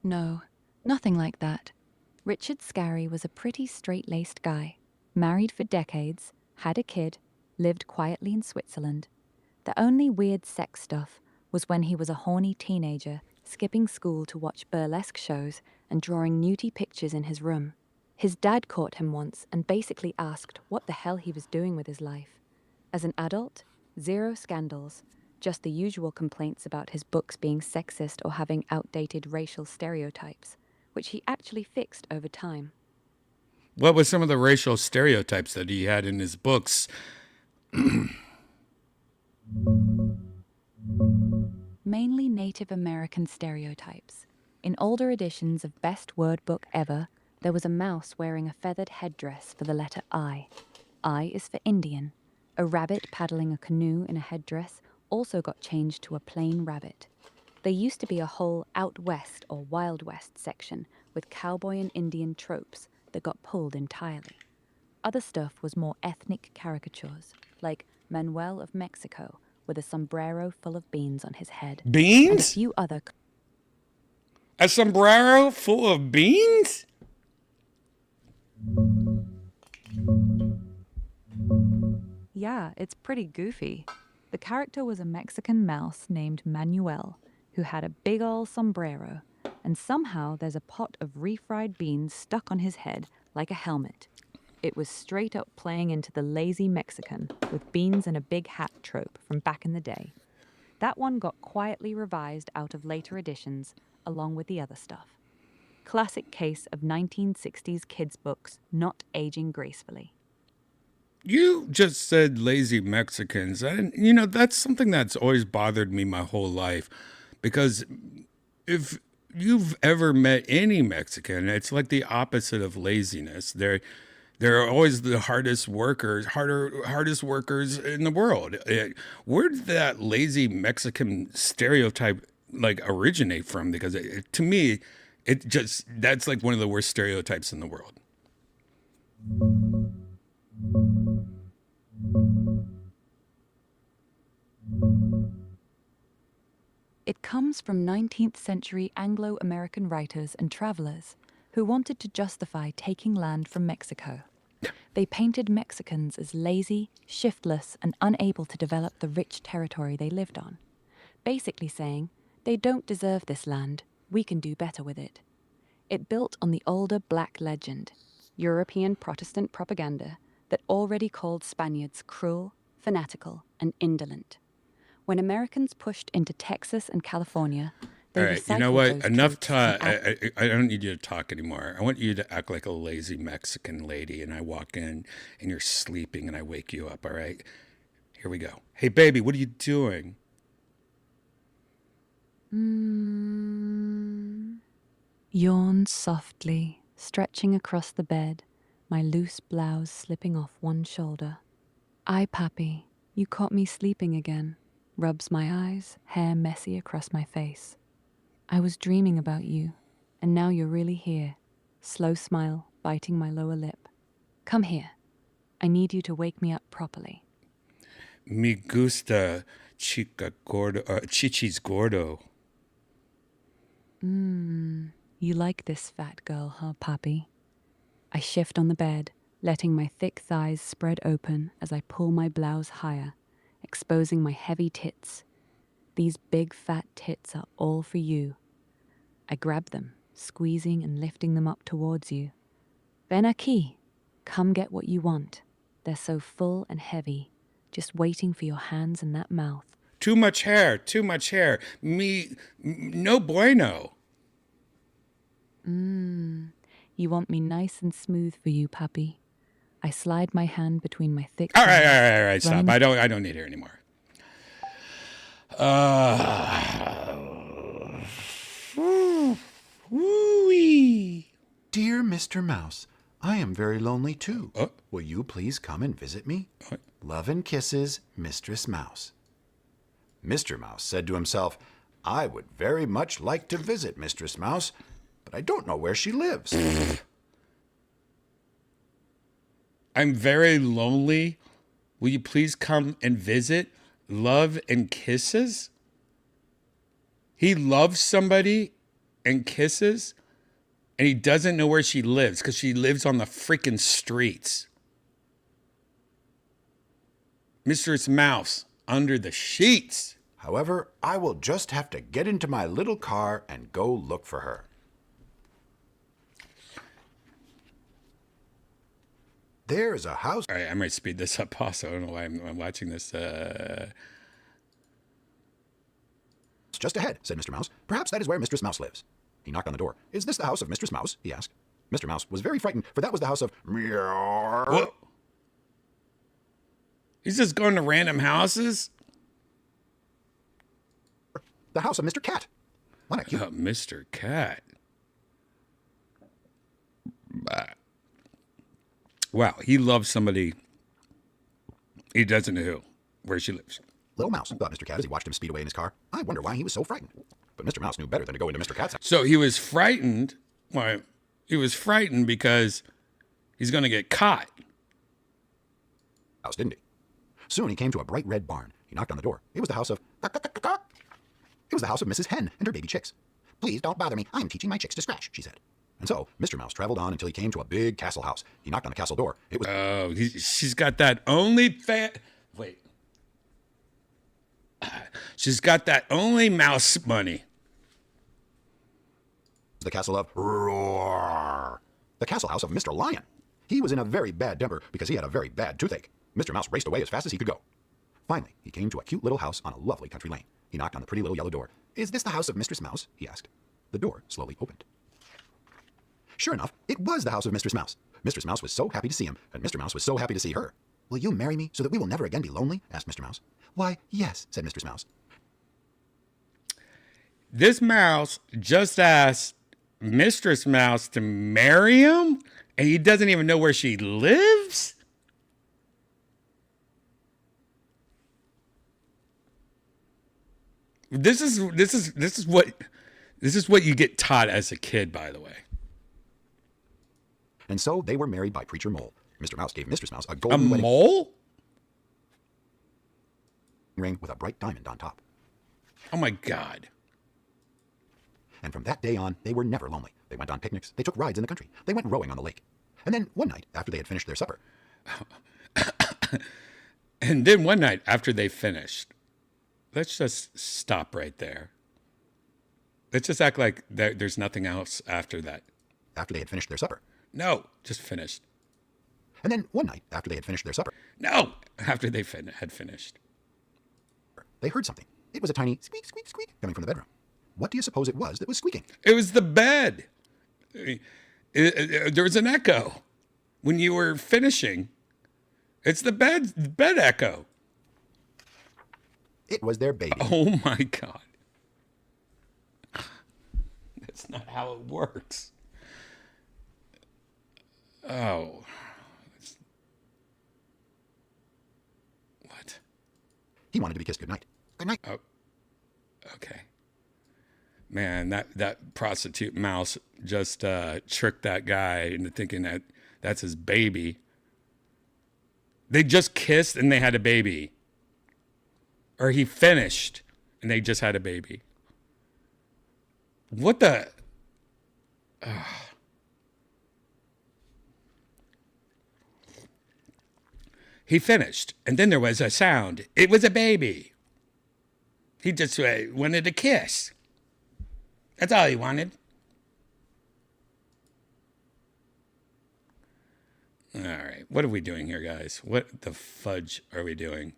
No, nothing like that. Richard Scarry was a pretty straight-laced guy, married for decades, had a kid, lived quietly in Switzerland. The only weird sex stuff was when he was a horny teenager, skipping school to watch burlesque shows and drawing nudie pictures in his room. His dad caught him once and basically asked what the hell he was doing with his life. As an adult, zero scandals, just the usual complaints about his books being sexist or having outdated racial stereotypes, which he actually fixed over time. What was some of the racial stereotypes that he had in his books? Mainly Native American stereotypes. In older editions of Best Word Book Ever, there was a mouse wearing a feathered headdress for the letter I. I is for Indian. A rabbit paddling a canoe in a headdress also got changed to a plain rabbit. There used to be a whole Out West or Wild West section with cowboy and Indian tropes that got pulled entirely. Other stuff was more ethnic caricatures, like Manuel of Mexico with a sombrero full of beans on his head. And a Beans? few other A sombrero full of beans? Yeah, it's pretty goofy. The character was a Mexican mouse named Manuel, who had a big ol' sombrero, and somehow there's a pot of refried beans stuck on his head like a helmet. It was straight up playing into the lazy Mexican with beans and a big hat trope from back in the day. That one got quietly revised out of later editions, along with the other stuff. Classic case of 1960s kids' books not aging gracefully. You just said lazy Mexicans. And, that's something that's always bothered me my whole life. Because if you've ever met any Mexican, it's like the opposite of laziness. They're always the hardest workers in the world. Where did that lazy Mexican stereotype originate from? Because to me, that's like one of the worst stereotypes in the world. It comes from 19th century Anglo-American writers and travelers who wanted to justify taking land from Mexico. They painted Mexicans as lazy, shiftless, and unable to develop the rich territory they lived on, basically saying, they don't deserve this land, we can do better with it. It built on the older black legend, European Protestant propaganda, that already called Spaniards cruel, fanatical, and indolent. When Americans pushed into Texas and California, they All right, you know recycled what? those Enough tropes time. and I don't need you to talk anymore. I want you to act like a lazy Mexican lady, and I walk in, and you're sleeping, and I wake you up. All right, here we go. Hey, baby, what are you doing? Yawned softly, stretching across the bed, my loose blouse slipping off one shoulder. Ay, papi, You caught me sleeping again, rubs my eyes, hair messy across my face. I was dreaming about you, and now you're really here. Slow smile, biting my lower lip. Come here. I need you to wake me up properly. Me gusta chichis gordo. You like this fat girl, huh, Papi? I shift on the bed, letting my thick thighs spread open as I pull my blouse higher, exposing my heavy tits. These big fat tits are all for you. I grab them, squeezing and lifting them up towards you. Ven aquí. Come get what you want. They're so full and heavy, just waiting for your hands and that mouth. Too much hair, too much hair. No bueno. You want me nice and smooth for you, Papi. I slide my hand between my thick All thighs, right, stop. I don't need hair anymore. Woo-wee. Dear Mr. Mouse, I am very lonely too. Will you please come and visit me? Love and kisses, Mistress Mouse. Mr. Mouse said to himself, I would very much like to visit Mistress Mouse, but I don't know where she lives. I'm very lonely. Will you please come and visit? Love and kisses? He loves somebody and kisses, and he doesn't know where she lives because she lives on the freaking streets. Mistress Mouse under the sheets. However, I will just have to get into my little car and go look for her. There is a house. All right, I might speed this up also. I don't know why I'm watching this. Just ahead, said Mr. Mouse. Perhaps that is where Mistress Mouse lives. He knocked on the door. Is this the house of Mistress Mouse? He asked. Mr. Mouse was very frightened, for that was the house of Meow. What? He's just going to random houses? The house of Mr. Cat. What a cute. Mr. Cat. Wow, he loves somebody. He doesn't know who, where she lives. Little Mouse, thought Mr. Cat as he watched him speed away in his car. I wonder why he was so frightened. But Mr. Mouse knew better than to go into Mr. Cat's house. So he was frightened. Well, he was frightened because he's going to get caught. House, didn't he? Soon he came to a bright red barn. He knocked on the door. It was the house of... It was the house of Mrs. Hen and her baby chicks. Please don't bother me. I'm teaching my chicks to scratch, she said. And so Mr. Mouse traveled on until he came to a big castle house. He knocked on the castle door. It was... Oh, she's got that only Wait. She's got that only mouse money. The castle of Roar. The castle house of Mr. Lion. He was in a very bad temper because he had a very bad toothache. Mr. Mouse raced away as fast as he could go. Finally, he came to a cute little house on a lovely country lane. He knocked on the pretty little yellow door. Is this the house of Mistress Mouse? He asked. The door slowly opened. Sure enough, it was the house of Mistress Mouse. Mistress Mouse was so happy to see him, and Mr. Mouse was so happy to see her. Will you marry me so that we will never again be lonely? Asked Mr. Mouse. Why, yes, said Mistress Mouse. This mouse just asked Mistress Mouse to marry him, and he doesn't even know where she lives? This is what you get taught as a kid, by the way. And so they were married by Preacher Mole. Mr. Mouse gave Mistress Mouse a golden wedding mole ring with a bright diamond on top. Oh my God. And from that day on, they were never lonely. They went on picnics. They took rides in the country. They went rowing on the lake. And then one night, after they had finished their supper. And then one night after they finished, let's just stop right there. Let's just act like there's nothing else after that. After they had finished their supper. No, just finished. And then one night after they had finished their supper. No, after they had finished. They heard something. It was a tiny squeak, squeak, squeak coming from the bedroom. What do you suppose it was that was squeaking? It was the bed. There was an echo when you were finishing. It's the bed echo. It was their baby. Oh my God. That's not how it works. Oh. What? He wanted to be kissed goodnight. Good night. Oh, okay. Man, that prostitute mouse just tricked that guy into thinking that that's his baby. They just kissed and they had a baby. Or he finished and they just had a baby. What the? He finished and then there was a sound. It was a baby. He just wanted a kiss. That's all he wanted. All right. What are we doing here, guys? What the fudge are we doing?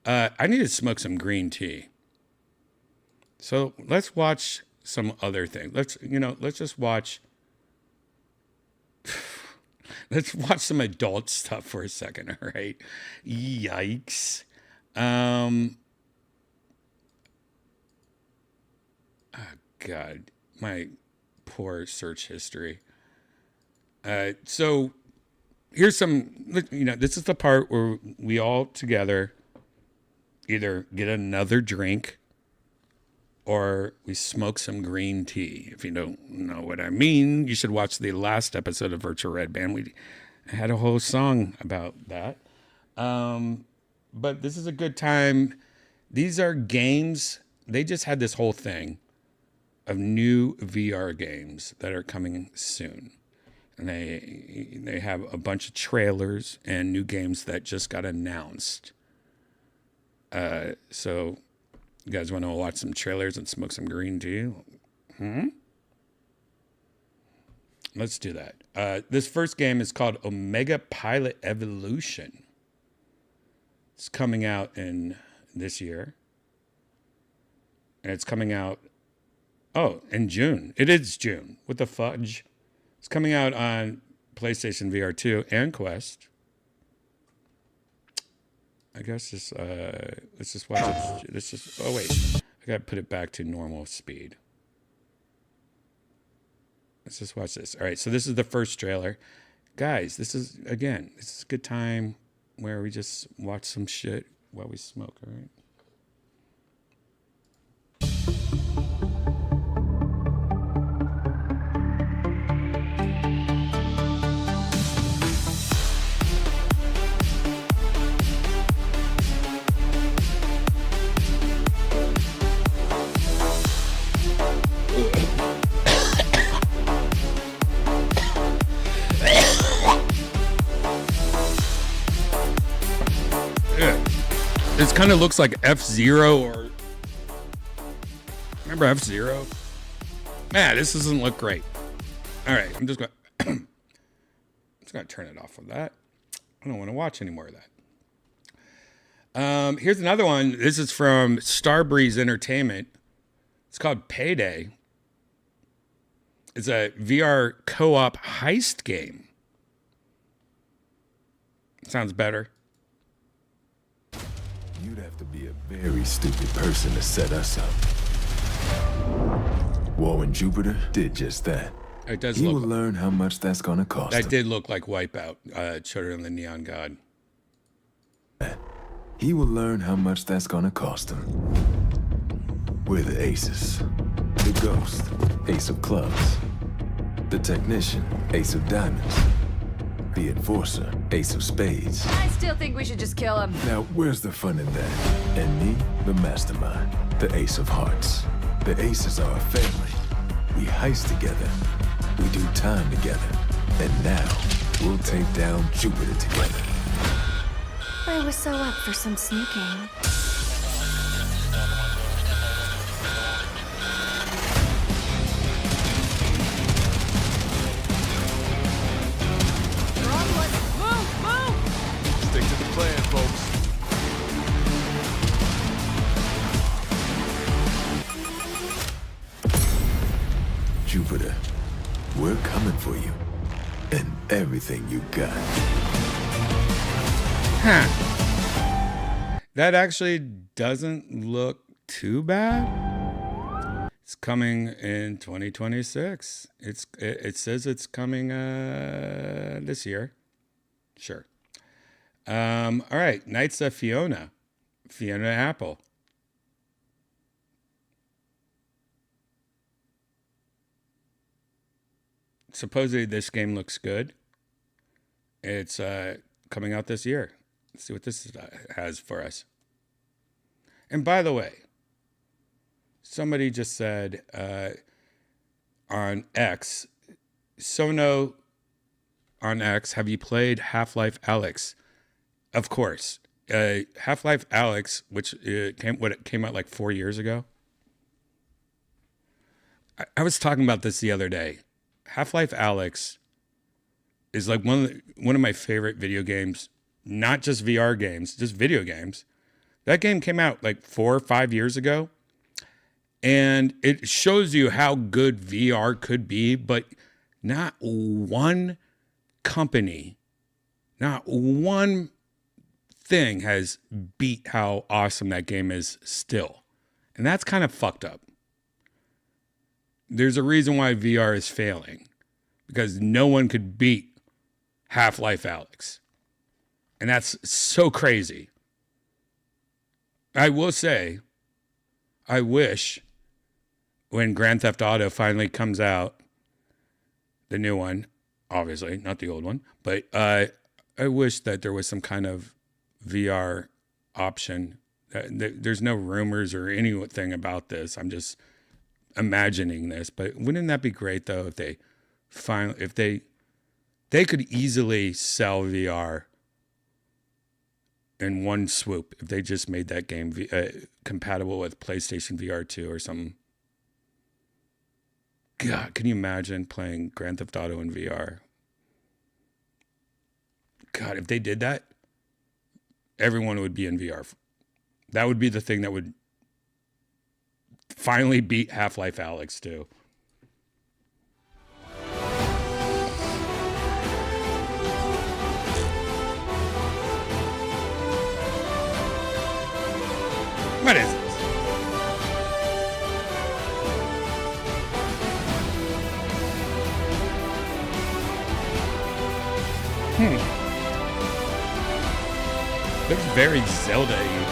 I need to smoke some green tea. So let's watch some other thing. Let's just watch. Let's watch some adult stuff for a second. All right. Yikes. Oh, God, my poor search history. So here's some, this is the part where we all together either get another drink or we smoke some green tea. If you don't know what I mean, you should watch the last episode of Virtual Redban. We had a whole song about that. But this is a good time. These are games. They just had this whole thing of new VR games that are coming soon. And they have a bunch of trailers and new games that just got announced. So you guys want to watch some trailers and smoke some green tea? Let's do that. This first game is called Omega Pilot Evolution. It's coming out in this year. And it's coming out, in June. It is June. What the fudge? It's coming out on PlayStation VR 2 and Quest. I guess let's just watch it. Oh, wait. I got to put it back to normal speed. Let's just watch this. All right, so this is the first trailer. Guys, this is a good time where we just watch some shit while we smoke, all right? This kind of looks like F-Zero or... Remember F-Zero? Man, this doesn't look great. All right, I'm just going to turn it off of that. I don't want to watch any more of that. Here's another one. This is from Starbreeze Entertainment. It's called Payday. It's a VR co-op heist game. Sounds better. You'd have to be a very stupid person to set us up. Warren Jupiter did just that. It does he look. will learn how much that's gonna cost That him. did look like Wipeout, Children of the Neon God. He will learn how much that's gonna cost him. We're the aces. The ghost, ace of clubs. The technician, ace of diamonds. The enforcer, ace of spades. I still think we should just kill him. Now, where's the fun in that? And me, the mastermind, the ace of hearts. The aces are a family. We heist together. We do time together. And now, we'll take down Jupiter together. I was so up for some sneaking. Stick to the plan, folks. Jupiter, we're coming for you. And everything you got. Huh. That actually doesn't look too bad. It's coming in 2026. It says it's coming this year. Sure. All right, Knights of Fiona. Fiona Apple. Supposedly this game looks good. It's coming out this year. Let's see what this has for us. And by the way, somebody just said on X, Sono on X, have you played Half-Life Alyx? Of course. Half-Life Alyx, which came out like 4 years ago. I was talking about this the other day. Half-Life Alyx is like one of my favorite video games, not just VR games, just video games. That game came out like 4 or 5 years ago, and it shows you how good VR could be, but not one company, not one thing has beat how awesome that game is still. And that's kind of fucked up. There's a reason why VR is failing, because no one could beat Half-Life Alyx. And that's so crazy. I will say, I wish when Grand Theft Auto finally comes out, the new one, obviously, not the old one, but I wish that there was some kind of VR option. There's no rumors or anything about this. I'm just imagining this, but wouldn't that be great though if they could easily sell VR in one swoop if they just made that game compatible with PlayStation VR 2 or something. God, can you imagine playing Grand Theft Auto in VR? God, if they did that, everyone would be in VR. That would be the thing that would finally beat Half-Life Alyx too. What is this? Looks very Zelda-y.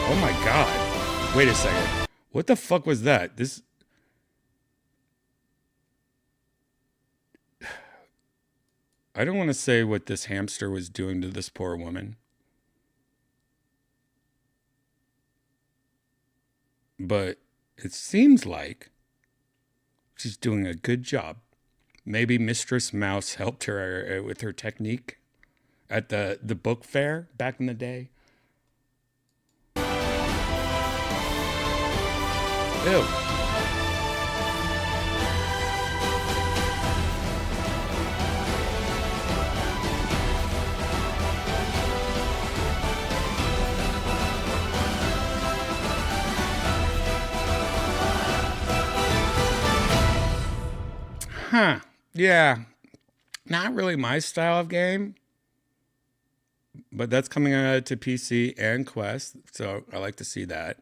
Oh my god. Wait a second. What the fuck was that? This... I don't want to say what this hamster was doing to this poor woman. But it seems like she's doing a good job. Maybe Mistress Mouse helped her with her technique at the book fair back in the day. Ew. Huh. Yeah. Not really my style of game. But that's coming out to PC and Quest. So I like to see that.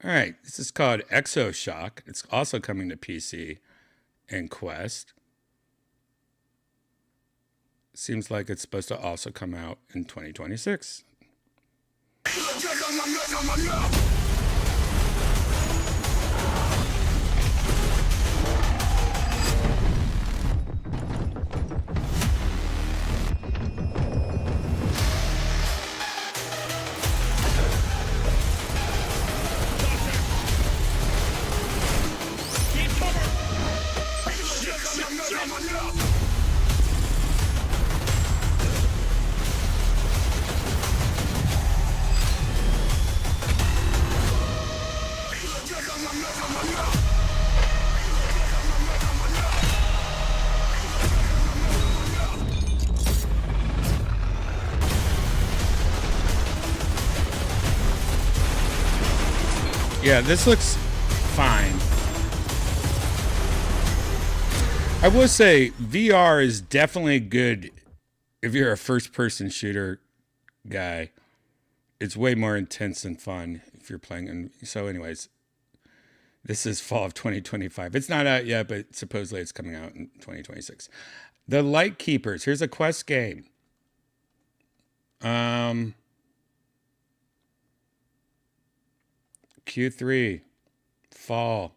All right. This is called Exoshock. It's also coming to PC and Quest. Seems like it's supposed to also come out in 2026. Yeah, this looks fine. I will say VR is definitely good if you're a first-person shooter guy. It's way more intense and fun if you're playing. And so anyways, this is fall of 2025. It's not out yet, but supposedly it's coming out in 2026. The Light Keepers. Here's a Quest game. Q3, fall.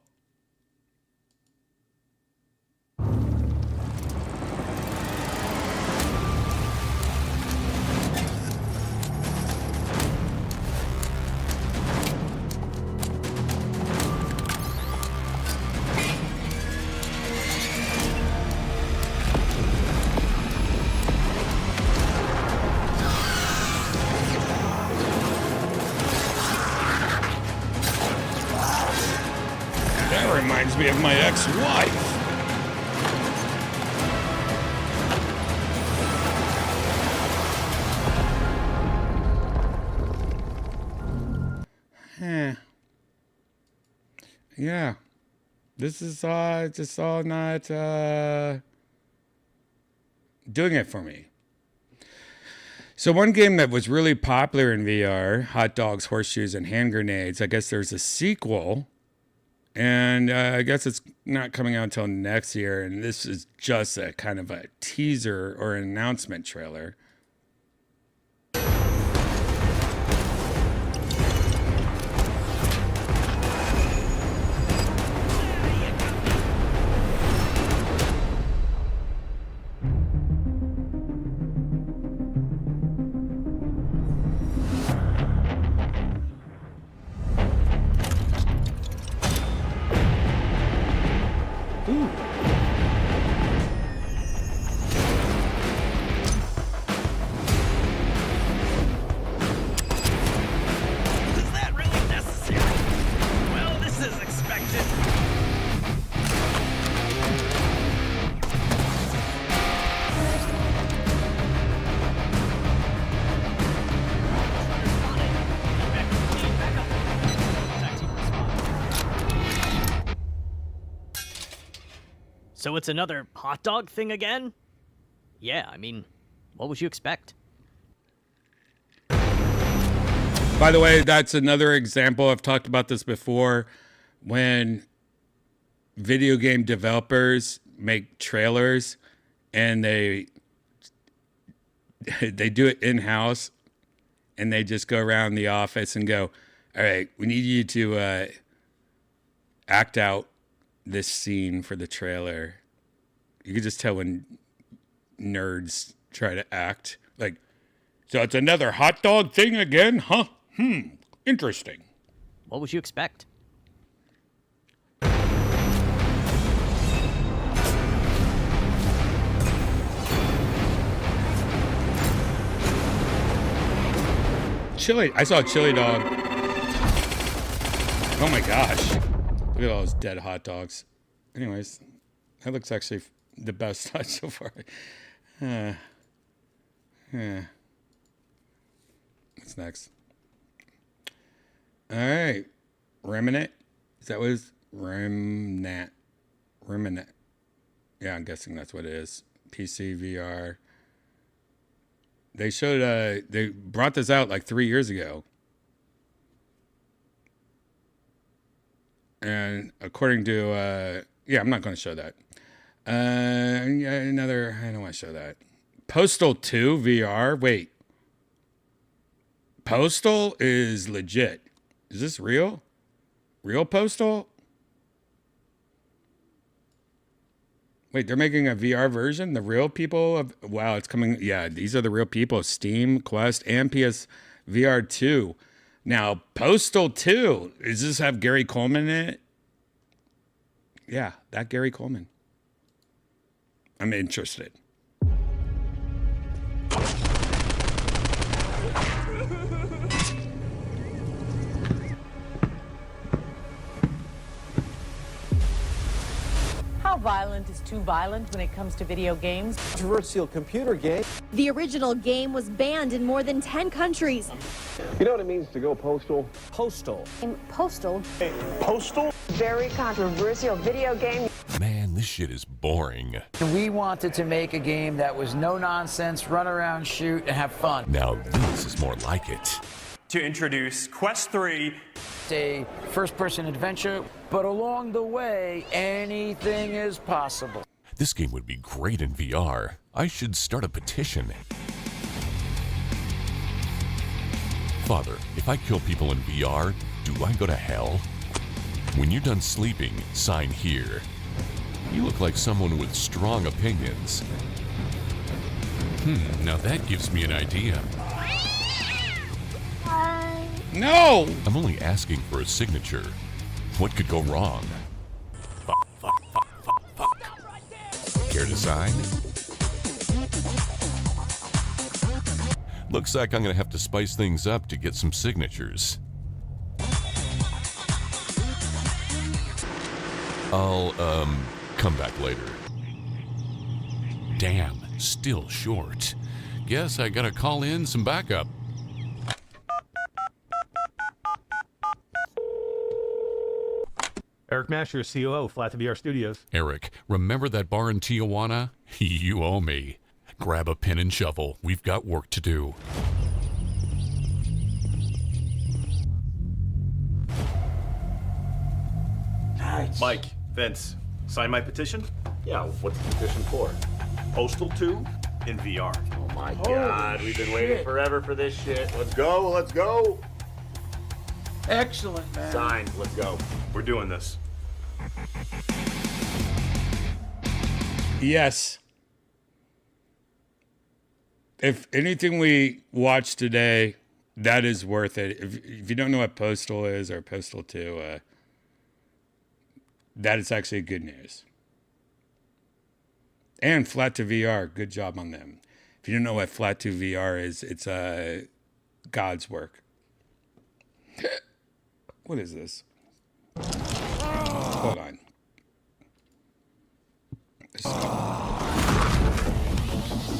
That reminds me of my ex-wife. Yeah. This is just all not doing it for me. So one game that was really popular in VR, Hot Dogs, Horseshoes, and Hand Grenades, I guess there's a sequel. And I guess it's not coming out until next year. And this is just a kind of a teaser or an announcement trailer. Is that really necessary? Well, this is expected. So it's another hot dog thing again? Yeah, I mean, what would you expect? By the way, that's another example. I've talked about this before. When video game developers make trailers and they do it in-house and they just go around the office and go, all right, we need you to act out this scene for the trailer. You can just tell when nerds try to act. Like, so it's another hot dog thing again, huh? Interesting. What would you expect? Chili. I saw a chili dog. Oh my gosh. Look at all those dead hot dogs. Anyways, that looks actually the best so far. What's next? All right. Remnant. Is that what it is? Remnant. Yeah, I'm guessing that's what it is. PC, VR. They showed, they brought this out like 3 years ago. And according to, yeah, I'm not going to show that. Yeah, another, I don't want to show that. Postal 2 VR. Wait. Postal is legit. Is this real? Real Postal? Wait, they're making a VR version? The real people of... Wow, it's coming... Yeah, these are the real people. Steam, Quest, and PS VR 2. Now, Postal 2. Does this have Gary Coleman in it? Yeah, that Gary Coleman. I'm interested. How violent is too violent when it comes to video games? Controversial computer game. The original game was banned in more than 10 countries. You know what it means to go postal? Postal. Postal. Postal? Very controversial video game. Man, this shit is boring. We wanted to make a game that was no nonsense, run around, shoot, and have fun. Now this is more like it. To introduce Quest 3. It's a first-person adventure, but along the way, anything is possible. This game would be great in VR. I should start a petition. Father, if I kill people in VR, do I go to hell? When you're done sleeping, sign here. You look like someone with strong opinions. Now that gives me an idea. No! I'm only asking for a signature. What could go wrong? Fuck. Care to sign? Looks like I'm gonna have to spice things up to get some signatures. I'll, come back later. Damn, still short. Guess I gotta call in some backup. Eric Masher, COO, Flat to VR Studios. Eric, remember that bar in Tijuana? You owe me. Grab a pen and shovel. We've got work to do. Nice. Mike, Vince, sign my petition? Yeah, what's the petition for? Postal 2 in VR. Oh my god, we've been waiting forever for this shit. Let's go, let's go. Excellent, man. Signed, let's go. We're doing this. Yes. If anything we watched today, that is worth it. If you don't know what Postal is or Postal 2, that is actually good news. And Flat to VR, good job on them. If you don't know what Flat to VR is, it's God's work. What is this? Hold on. It's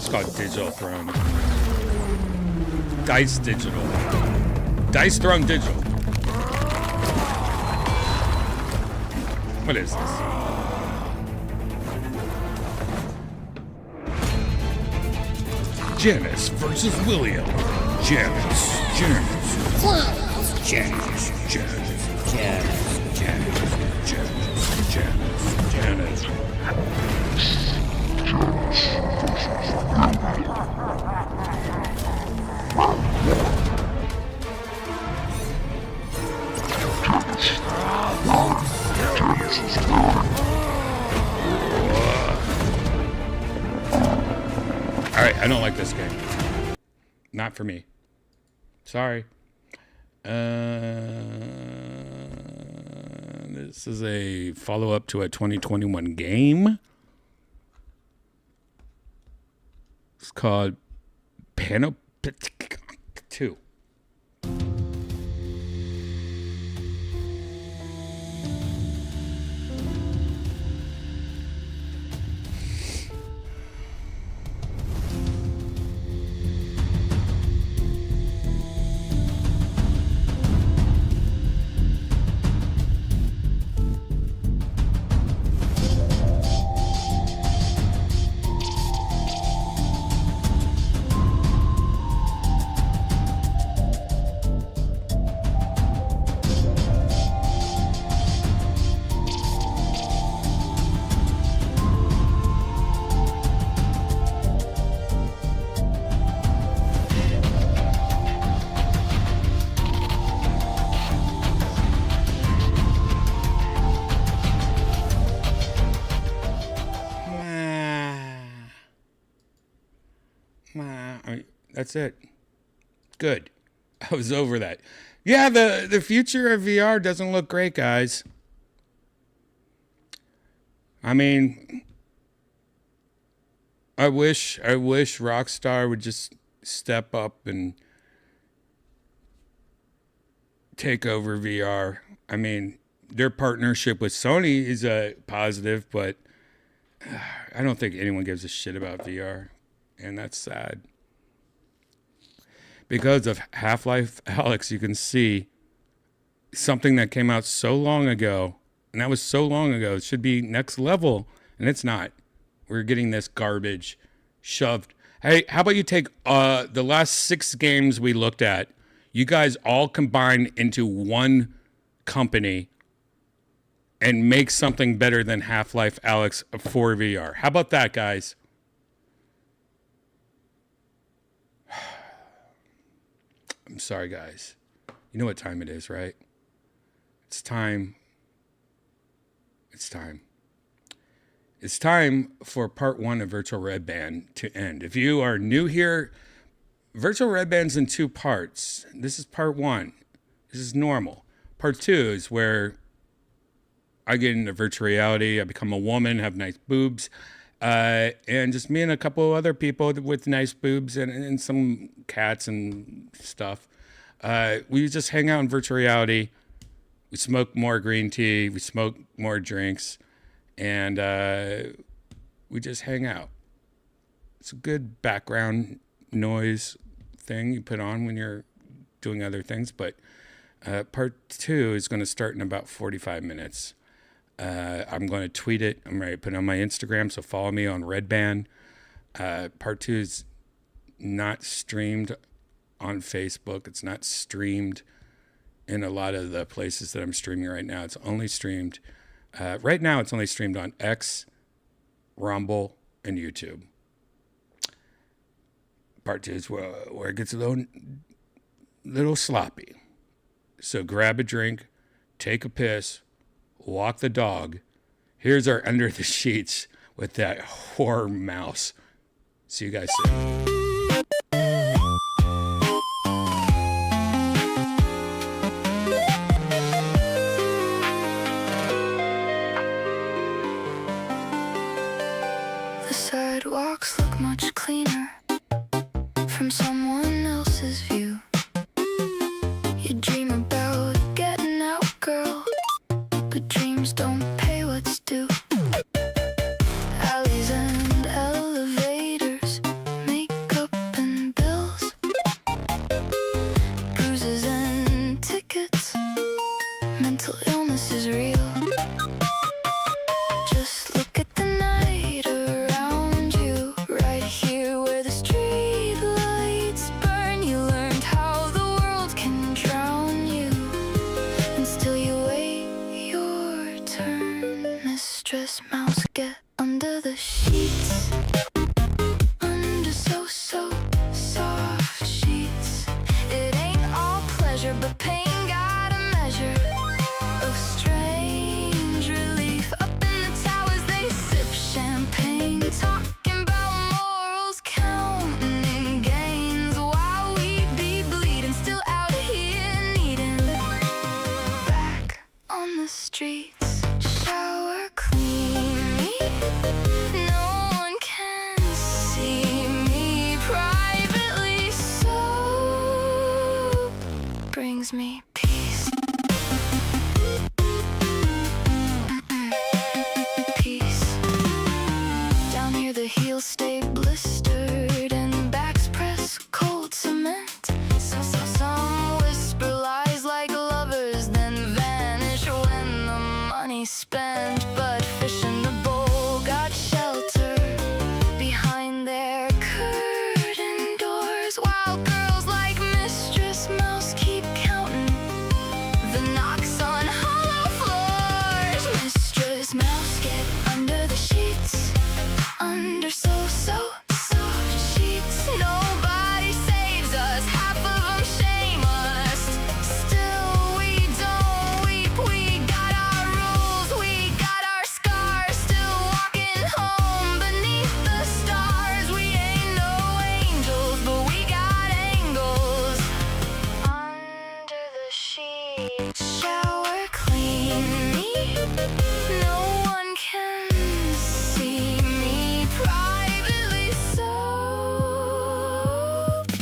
called Digital Throne. Dice Digital. Dice Throne Digital. What is this? Janice versus William. Janice. Janice. Janice. Janice. Janice. Janice. Janice. Janice. Alright, I don't like this game. Not for me. Sorry. This is a follow-up to a 2021 game. It's called Panoptic 2. That's it. Good. I was over that. Yeah, the future of VR doesn't look great, guys. I mean, I wish Rockstar would just step up and take over VR. I mean, their partnership with Sony is a positive, but I don't think anyone gives a shit about VR, and that's sad. Because of Half-Life Alyx, you can see something that came out so long ago, and that was so long ago, it should be next level, and it's not. We're getting this garbage shoved. Hey, how about you take the last 6 games we looked at, you guys all combine into one company and make something better than Half-Life Alyx for VR. How about that, guys? I'm sorry, guys. You know what time it is, right? It's time. It's time. It's time for part 1 of Virtual Redban to end. If you are new here, Virtual Redban's in 2 parts. This is part 1. This is normal. Part 2 is where I get into virtual reality. I become a woman, have nice boobs, and just me and a couple of other people with nice boobs and some cats and stuff. We just hang out in virtual reality. We smoke more green tea. We smoke more drinks. And we just hang out. It's a good background noise thing you put on when you're doing other things. But part 2 is going to start in about 45 minutes. I'm going to tweet it. I'm ready to put it on my Instagram, so follow me on Redban. Part 2 is not streamed on Facebook. It's not streamed in a lot of the places that I'm streaming right now. It's only streamed... right now, it's only streamed on X, Rumble, and YouTube. Part 2 is where it gets a little sloppy. So grab a drink, take a piss, walk the dog. Here's our Under the Sheets with that horror mouse. See you guys soon. The sidewalks look much cleaner from someone else's view. You dream about getting out, girl, but dreams don't pay what's due. Alleys and elevators, makeup and bills, bruises and tickets, mental illness is real. Just look at the night around you, right here where the street lights burn. You learned how the world can drown you, and still you wait your turn. Mistress Mouse, get under the sheets, under so soft sheets. It ain't all pleasure, but pain got a measure of strange relief. Up in the towers they sip champagne, talking about morals, counting gains, while we be bleeding, still out here needing. Back on the streets, shower clean me, no one can see me privately. Soap brings me peace. Peace. Down here the heels stay blistered and backs press cold cement. Some whisper lies like lovers, then vanish when the money's spent. But fish in the bowl got shelter behind their curtain doors, while girls like Mistress Mouse keep counting the knocks on hollow floors. Mistress Mouse, get under the sheets, under so soft sheets. Nobody saves us, half of them shame us. Still we don't weep, we got our rules, we got our scars. Still walking home beneath the stars. We ain't no angels, but we got angles. Under the sheets, shower clean me, no one can see me privately. Soap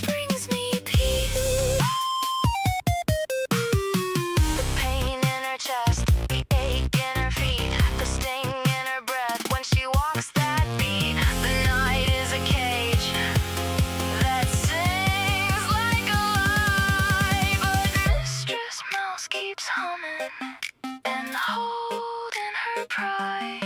brings me peace. The pain in her chest, the ache in her feet, the sting in her breath when she walks that beat. The night is a cage that sings like a lie, but Mistress Mouse keeps humming and holding her pride.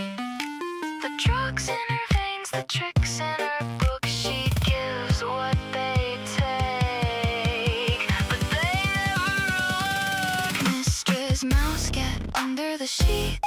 The drugs in her veins, the tricks in her book, she gives what they take, but they never look. Mistress Mouse, get under the sheets,